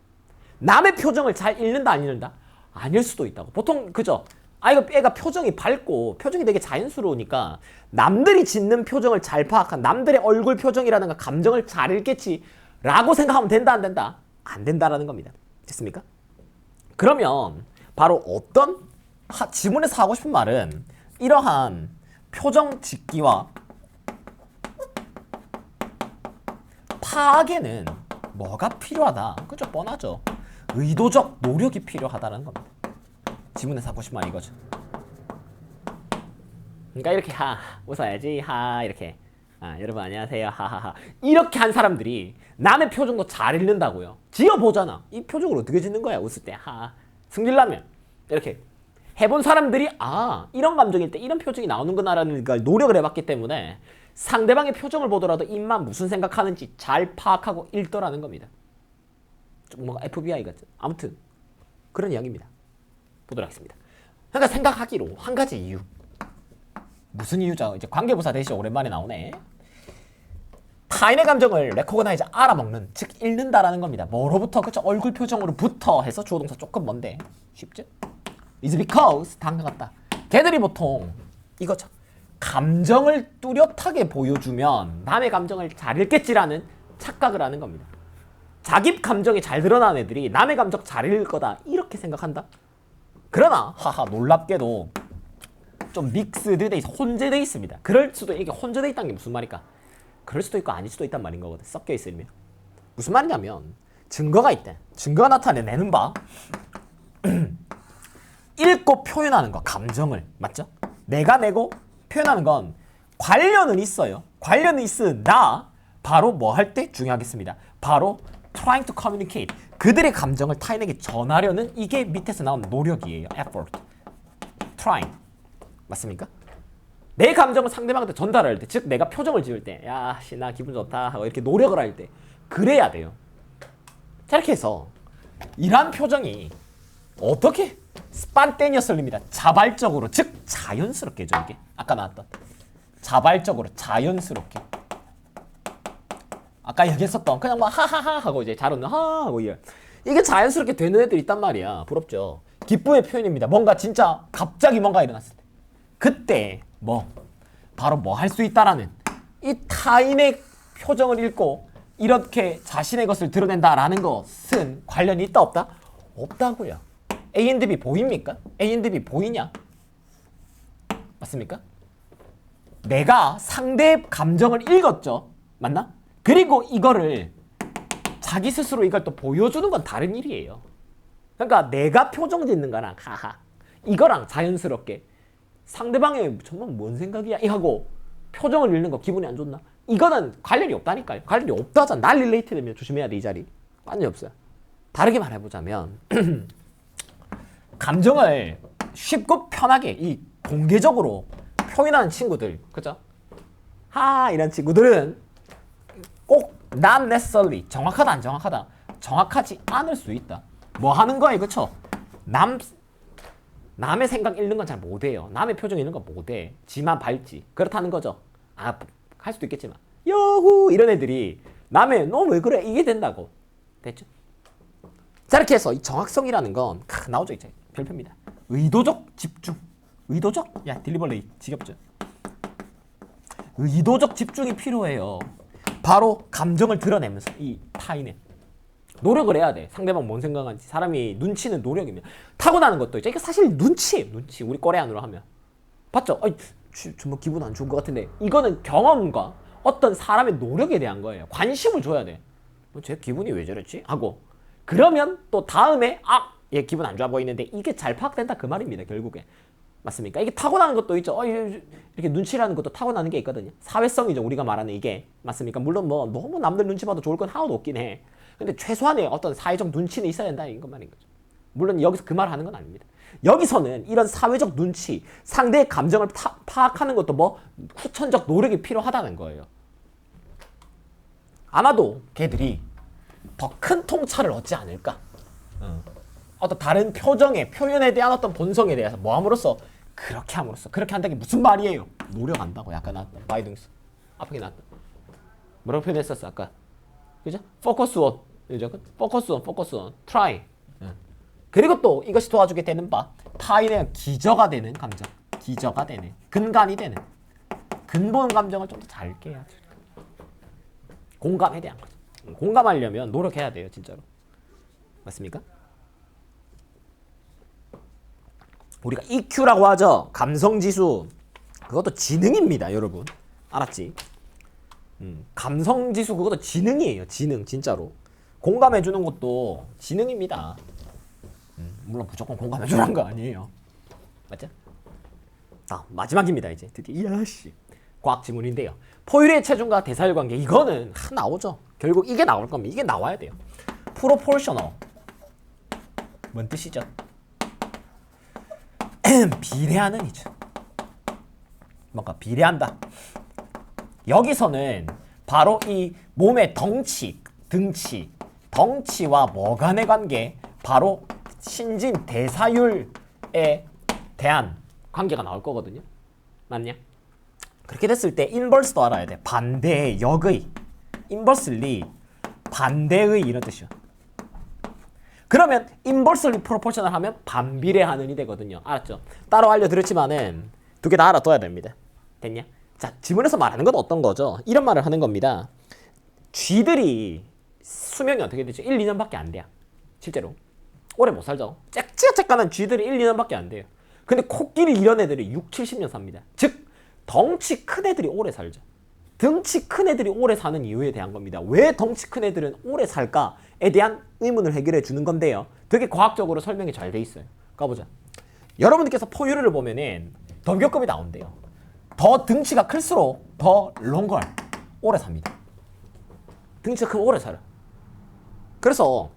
남의 표정을 잘 읽는다 안 읽는다? 아닐 수도 있다고. 보통 그죠? 아 이거 애가 표정이 밝고 표정이 되게 자연스러우니까 남들이 짓는 표정을 잘 파악한 남들의 얼굴 표정이라든가 감정을 잘 읽겠지 라고 생각하면 된다 안 된다? 안 된다라는 겁니다. 됐습니까? 그러면 바로 어떤 지문에서 하고 싶은 말은 이러한 표정 짓기와 파악에는 뭐가 필요하다. 그죠? 뻔하죠. 의도적 노력이 필요하다는 겁니다. 지문에서 하고 싶은 말 이거죠. 그러니까 이렇게 웃어야지 이렇게 여러분 안녕하세요 하하하 이렇게 한 사람들이 남의 표정도 잘 읽는다고요. 지어보잖아. 이 표정을 어떻게 짓는 거야 웃을 때 승질나면 이렇게 해본 사람들이 이런 감정일 때 이런 표정이 나오는구나라는 걸 노력을 해봤기 때문에 상대방의 표정을 보더라도 입만 무슨 생각하는지 잘 파악하고 읽더라는 겁니다. 좀 뭔가 FBI 같은. 아무튼 그런 이야기입니다. 보도록 하겠습니다. 그러니까 생각하기로 한 가지 이유. 무슨 이유죠? 이제 관계부사 대신 오랜만에 나오네. 타인의 감정을 레코그나이즈 알아먹는, 즉 읽는다라는 겁니다. 뭐로부터? 그쵸? 얼굴 표정으로부터 해서 주어 동사 조금 먼데 쉽죠? is because 당근 같다. 걔들이 보통 이거죠. 감정을 뚜렷하게 보여주면 남의 감정을 잘 읽겠지라는 착각을 하는 겁니다. 자기 감정이 잘 드러나는 애들이 남의 감정 잘 읽을 거다 이렇게 생각한다. 그러나 놀랍게도 좀 믹스드 돼 있어, 혼재돼 있습니다. 그럴 수도, 이게 혼재돼 있다는 게 무슨 말일까? 그럴 수도 있고 아닐 수도 있단 말인 거거든. 섞여 있으면 무슨 말이냐면 증거가 있대. 증거가 나타내는 바 읽고 표현하는 거, 감정을 맞죠? 내가 내고 표현하는 건 관련은 있어요. 관련은 있으나 바로 뭐 할 때 중요하겠습니다. 바로 trying to communicate. 그들의 감정을 타인에게 전하려는 이게 밑에서 나온 노력이에요. effort. trying. 맞습니까? 내 감정을 상대방한테 전달할 때, 즉 내가 표정을 지을 때, 야, 씨, 나 기분 좋다 하고 이렇게 노력을 할 때 그래야 돼요. 자, 이렇게 해서 이러한 표정이 어떻게 스판테니어스입니다. 자발적으로, 즉 자연스럽게죠. 이게 아까 나왔던 자발적으로 자연스럽게. 아까 얘기했었던 그냥 막 하하하 하고 이제 잘 웃는 하하고 이게 자연스럽게 되는 애들이 있단 말이야. 부럽죠. 기쁨의 표현입니다. 뭔가 진짜 갑자기 뭔가 일어났을 때 그때 바로 뭐 할 수 있다라는 이 타인의 표정을 읽고 이렇게 자신의 것을 드러낸다라는 것은 관련이 있다 없다? 없다고요. A and B 보입니까? A and B 보이냐? 맞습니까? 내가 상대의 감정을 읽었죠. 맞나? 그리고 이거를 자기 스스로 이걸 또 보여주는 건 다른 일이에요. 그러니까 내가 표정 짓는 거랑 이거랑 자연스럽게 상대방의 정말 뭔 생각이야 하고 표정을 읽는 거 기분이 안 좋나? 이거는 관련이 없다니까요. 관련이 없다잖아. 날 릴레이트 되면 조심해야 돼. 이 자리 관련이 없어요. 다르게 말해보자면 감정을 쉽고 편하게 이 공개적으로 표현하는 친구들, 그죠? 이런 친구들은 꼭 not necessarily 정확하다 안 정확하다 정확하지 않을 수 있다. 뭐 하는 거예요, 그쵸? 남의 생각 읽는 건 잘 못해요. 남의 표정 읽는 건 못해. 지만 밝지. 그렇다는 거죠. 할 수도 있겠지만 여후 이런 애들이 남의 너 왜 그래 이게 된다고. 됐죠? 자, 이렇게 해서 이 정확성이라는 건 나오죠. 이제 별표입니다. 의도적 집중. 의도적? 딜리버리 지겹죠. 의도적 집중이 필요해요. 바로 감정을 드러내면서 이 타인의 노력을 해야 돼. 상대방 뭔 생각하는지. 사람이 눈치는 노력이면 타고나는 것도 있죠. 이게 사실 눈치예요. 눈치. 우리 꼬레안으로 하면 봤죠? 정말 기분 안 좋은 것 같은데 이거는 경험과 어떤 사람의 노력에 대한 거예요. 관심을 줘야 돼. 쟤 기분이 왜 저랬지? 하고 그러면 또 다음에 얘 기분 안 좋아 보이는데 이게 잘 파악된다 그 말입니다. 결국에. 맞습니까? 이게 타고나는 것도 있죠. 이렇게 눈치라는 것도 타고나는 게 있거든요. 사회성이죠. 우리가 말하는 이게. 맞습니까? 물론 너무 남들 눈치 봐도 좋을 건 하나도 없긴 해. 근데 최소한의 어떤 사회적 눈치는 있어야 된다 이건 말인 거죠. 물론 여기서 그 말 하는 건 아닙니다. 여기서는 이런 사회적 눈치, 상대의 감정을 파악하는 것도 후천적 노력이 필요하다는 거예요. 아마도 걔들이 더 큰 통찰을 얻지 않을까. 어떤 다른 표현에 대한 어떤 본성에 대해서 그렇게 한다는 게 무슨 말이에요? 노력한다고. 약간 나왔다. 바이등스 앞에 나왔다. 뭐라고 표현했었어 아까? 그죠? 포커스 온. 포커스 온. 트라이. 그리고 또 이것이 도와주게 되는 바 파에 대한 기저가 되는 감정, 기저가 되는 근간이 되는 근본 감정을 좀 더 잘 깨야죠. 공감에 대한 거죠. 공감하려면 노력해야 돼요, 진짜로. 맞습니까? 우리가 EQ라고 하죠. 감성지수. 그것도 지능입니다, 여러분. 알았지? 감성지수 그것도 지능이에요. 지능, 진짜로. 공감해주는 것도 지능입니다. 물론 무조건 공감해주라는 거 아니에요. 맞죠? 마지막입니다, 이제. 드디어, 야씨. 과학 지문인데요. 포유류의 체중과 대사율 관계. 이거는 나오죠. 결국 이게 나올 겁니다. 이게 나와야 돼요. 프로포셔널. 뭔 뜻이죠? 비례하는 이죠. 뭔가 비례한다. 여기서는 바로 이 몸의 덩치, 등치, 덩치와 뭐 간의 관계, 바로 신진 대사율에 대한 관계가 나올 거거든요. 맞냐? 그렇게 됐을 때 인버스도 알아야 돼. 반대의 역의, 인버스리 반대의 이런 뜻이요. 그러면 인버스리 프로포셔널 하면 반비례하는이 되거든요. 알았죠? 따로 알려드렸지만은 두 개 다 알아둬야 됩니다. 됐냐? 자, 지문에서 말하는 건 어떤 거죠? 이런 말을 하는 겁니다. 쥐들이 수명이 어떻게 되죠? 1, 2년밖에 안 돼요. 실제로. 오래 못 살죠. 쬐깐한 쥐들이 1, 2년밖에 안 돼요. 근데 코끼리 이런 애들이 6, 70년 삽니다. 즉 덩치 큰 애들이 오래 살죠. 덩치 큰 애들이 오래 사는 이유에 대한 겁니다. 왜 덩치 큰 애들은 오래 살까에 대한 의문을 해결해 주는 건데요. 되게 과학적으로 설명이 잘 돼 있어요. 가보자. 여러분들께서 포유류를 보면은 덤격급이 나온대요. 더 등치가 클수록 더 롱걸 오래 삽니다. 등치가 크면 오래 살아. 그래서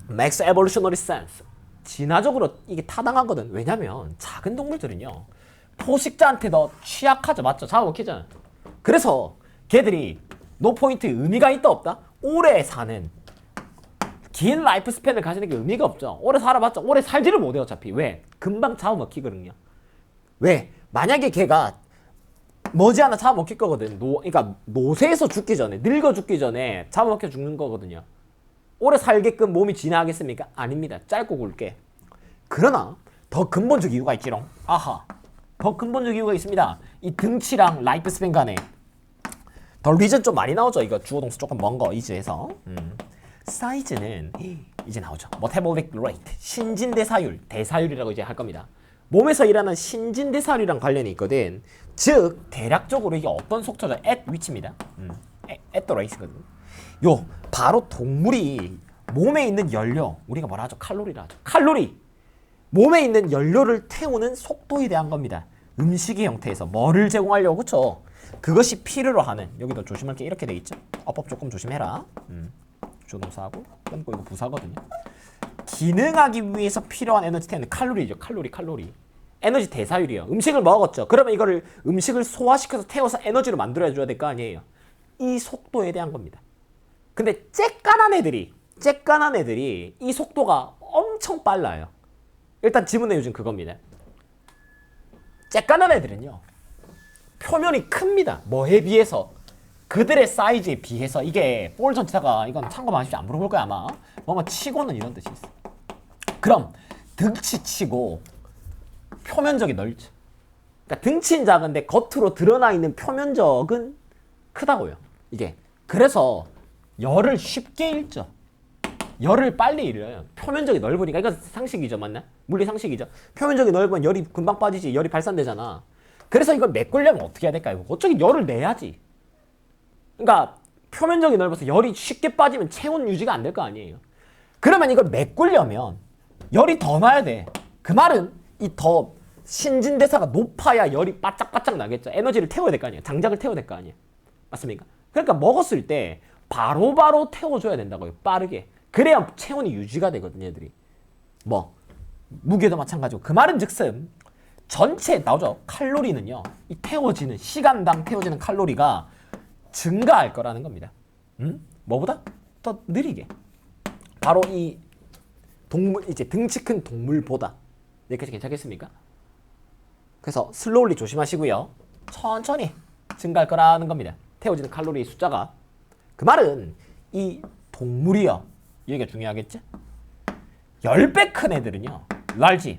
Max Evolutionary Sense 진화적으로 이게 타당하거든. 왜냐면 작은 동물들은요 포식자한테 더 취약하죠. 맞죠? 잡아먹히잖아. 그래서 걔들이 노포인트 의미가 있다 없다? 오래 사는 긴 라이프 스팬을 가지는 게 의미가 없죠. 오래 살아봤자 오래 살지를 못해요. 어차피. 왜? 금방 잡아먹히거든요. 왜? 만약에 걔가 머지않아 잡아먹힐 거거든. 그러니까 노쇠에서 죽기 전에, 늙어 죽기 전에 잡아먹혀 죽는 거거든요. 오래 살게끔 몸이 진화하겠습니까? 아닙니다. 짧고 굵게. 그러나 더 근본적 이유가 있지롱. 아하. 더 근본적 이유가 있습니다. 이 등치랑 라이프 스팬 간에 더 리전 좀 많이 나오죠. 이거 주어 동사 조금 먼 거 이즈에서. 사이즈는 이제 나오죠. metabolic rate, 신진대사율, 대사율이라고 이제 할 겁니다. 몸에서 일하는 신진대사율이랑 관련이 있거든. 즉 대략적으로 이게 어떤 속초죠? at which입니다. at the rate거든. 요 바로 동물이 몸에 있는 연료, 우리가 뭐라 하죠? 칼로리라 하죠. 칼로리. 몸에 있는 연료를 태우는 속도에 대한 겁니다. 음식의 형태에서 뭐를 제공하려고, 그쵸? 그것이 필요로 하는, 여기도 조심할 게 이렇게 돼 있죠? 어법 조금 조심해라. 조동사하고 끊고 이거 부사거든요. 기능하기 위해서 필요한 에너지 태우는 칼로리죠. 칼로리. 에너지 대사율이요. 음식을 먹었죠. 그러면 이거를 음식을 소화시켜서 태워서 에너지로 만들어줘야 될 거 아니에요. 이 속도에 대한 겁니다. 근데 쬐깐한 애들이 이 속도가 엄청 빨라요. 일단 지문의 요즘 그겁니다. 쬐깐한 애들은요 표면이 큽니다. 뭐에 비해서? 그들의 사이즈에 비해서. 이게 볼 전체가, 이건 참고만 하십시오. 안 물어볼 거야 아마. 뭐뭐 치고는 이런 뜻이 있어. 그럼 등치 치고 표면적이 넓죠. 그러니까 등치는 작은데 겉으로 드러나 있는 표면적은 크다고요. 이게 그래서 열을 쉽게 잃죠. 열을 빨리 잃어요. 표면적이 넓으니까. 이건 상식이죠, 맞나? 물리 상식이죠. 표면적이 넓으면 열이 금방 빠지지. 열이 발산되잖아. 그래서 이걸 메꾸려면 어떻게 해야 될까요? 어차피 열을 내야지. 그러니까 표면적이 넓어서 열이 쉽게 빠지면 체온 유지가 안 될 거 아니에요. 그러면 이걸 메꾸려면 열이 더 나야 돼. 그 말은 이 더 신진대사가 높아야 열이 바짝바짝 나겠죠. 에너지를 태워야 될 거 아니에요. 장작을 태워야 될 거 아니에요. 맞습니까? 그러니까 먹었을 때 바로바로 태워줘야 된다고요. 빠르게. 그래야 체온이 유지가 되거든요, 얘들이. 뭐 무게도 마찬가지고. 그 말은 즉슨 전체 나오죠. 칼로리는요, 이 태워지는 시간당 태워지는 칼로리가 증가할 거라는 겁니다. 뭐보다? 더 느리게. 바로 이 동물, 이제 등치 큰 동물보다. 여기까지 괜찮겠습니까? 그래서 슬로울리 조심하시고요. 천천히 증가할 거라는 겁니다. 태워지는 칼로리 숫자가. 그 말은 이 동물이요, 여기가 중요하겠지? 10배 큰 애들은요. large.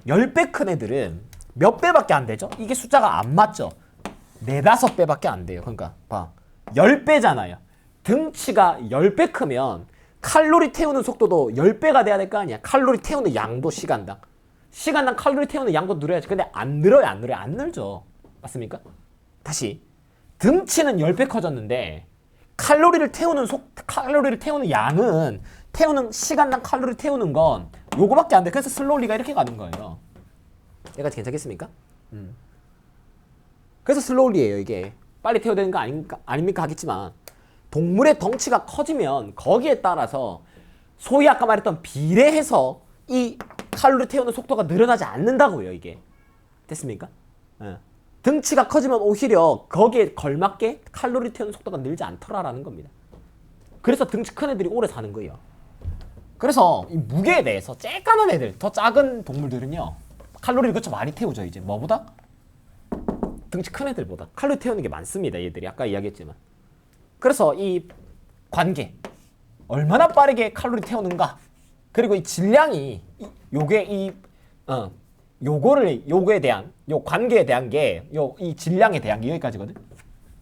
10배 큰 애들은 몇 배밖에 안 되죠? 이게 숫자가 안 맞죠? 4, 5배밖에 안 돼요. 그러니까 봐. 10배잖아요. 등치가 10배 크면 칼로리 태우는 속도도 10배가 돼야 될 거 아니야. 칼로리 태우는 양도 시간당 칼로리 태우는 양도 늘어야지. 근데 안 늘어요, 안 늘어요? 안 늘죠. 맞습니까? 다시. 등치는 10배 커졌는데 칼로리를 태우는 양은 태우는 시간당 칼로리 태우는 건 요거밖에 안 돼. 그래서 슬로우리가 이렇게 가는 거예요. 얘가 괜찮겠습니까? 그래서 슬로우리예요, 이게. 빨리 태워야 되는 거 아닙니까? 하겠지만 동물의 덩치가 커지면 거기에 따라서 소위 아까 말했던 비례해서 이 칼로리 태우는 속도가 늘어나지 않는다고요, 이게. 됐습니까? 등치가 커지면 오히려 거기에 걸맞게 칼로리 태우는 속도가 늘지 않더라라는 겁니다. 그래서 등치 큰 애들이 오래 사는 거예요. 그래서 이 무게에 대해서 쬐까만 애들, 더 작은 동물들은요, 칼로리를 그쳐 많이 태우죠, 이제. 뭐보다? 등치 큰 애들보다. 칼로리 태우는 게 많습니다, 얘들이. 아까 이야기했지만. 그래서 이 관계, 얼마나 빠르게 칼로리 태우는가, 그리고 이 질량이, 요거에 대한, 요 관계에 대한 게, 이 질량에 대한 게 여기까지거든.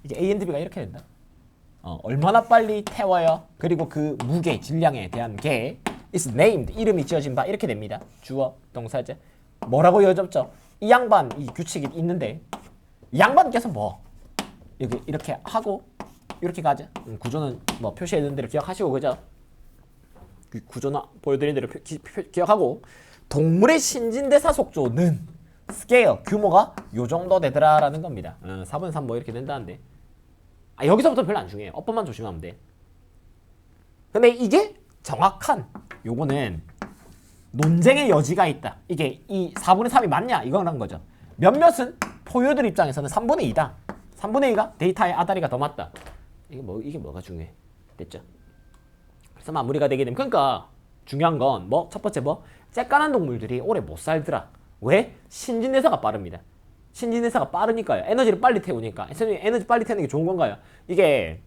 이제 A and B가 이렇게 된다. 얼마나 빨리 태워요. 그리고 그 무게, 질량에 대한 게 is named, 이름이 지어진 바 이렇게 됩니다. 주어, 동사제. 뭐라고 이어졌죠? 이 양반, 이 규칙이 있는데 이 양반께서 뭐 이렇게 하고 이렇게 가죠. 구조는 뭐 표시해둔 대로 기억하시고, 그죠? 구조는 보여드린 대로 기억하고, 동물의 신진대사 속도는 스케일, 규모가 요 정도 되더라라는 겁니다. 4분의 3 뭐 이렇게 된다는데, 여기서부터 별로 안 중요해요. 어법만 조심하면 돼. 근데 이게 정확한, 요거는 논쟁의 여지가 있다. 이게 이 4분의 3이 맞냐? 이거란 거죠. 몇몇은 포유들 입장에서는 3분의 2다. 3분의 2가 데이터의 아다리가 더 맞다. 이게 뭐가 중요해? 됐죠? 그래서 마무리가 되게 되면, 그러니까 중요한 건 뭐 첫 번째 쬐깐한 동물들이 오래 못 살더라. 왜? 신진대사가 빠릅니다. 신진대사가 빠르니까요. 에너지를 빨리 태우니까. 에너지 빨리 태우는 게 좋은 건가요? 이게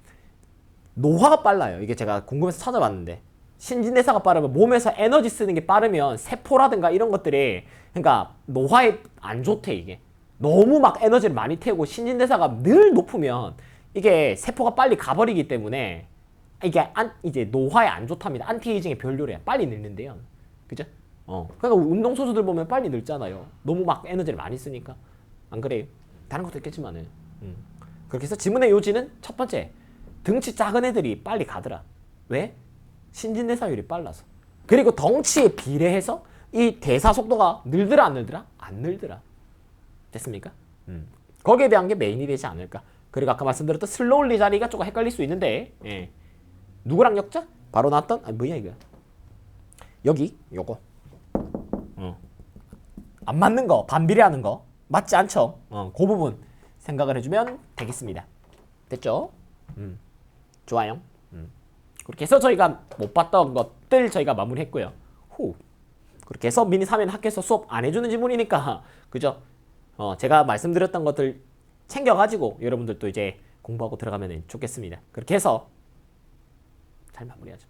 노화가 빨라요. 이게 제가 궁금해서 찾아봤는데, 신진대사가 빠르면, 몸에서 에너지 쓰는 게 빠르면 세포라든가 이런 것들이, 그러니까 노화에 안 좋대. 이게 너무 막 에너지를 많이 태우고 신진대사가 늘 높으면 이게 세포가 빨리 가버리기 때문에 이게 이제 노화에 안 좋답니다. 안티에이징의 별료래요. 빨리 늙는데요. 그죠? 그러니까 운동선수들 보면 빨리 늙잖아요. 너무 막 에너지를 많이 쓰니까. 안 그래요? 다른 것도 있겠지만은. 그렇게 해서 지문의 요지는 첫 번째, 등치 작은 애들이 빨리 가더라. 왜? 신진대사율이 빨라서. 그리고 덩치에 비례해서 이 대사 속도가 늘더라, 안 늘더라? 안 늘더라. 됐습니까? 거기에 대한 게 메인이 되지 않을까. 그리고 아까 말씀드렸던 슬로울리 자리가 조금 헷갈릴 수 있는데, 누구랑 엮자? 바로 나왔던, 뭐야 이거? 여기 요거 안 맞는 거, 반비례하는 거 맞지 않죠? 그 부분 생각을 해주면 되겠습니다. 됐죠? 좋아요. 그렇게 해서 저희가 못 봤던 것들 저희가 마무리했고요. 그렇게 해서 미니 3인 학교에서 수업 안 해주는 지문이니까, 그죠? 제가 말씀드렸던 것들 챙겨가지고 여러분들도 이제 공부하고 들어가면 좋겠습니다. 그렇게 해서 잘 마무리하죠.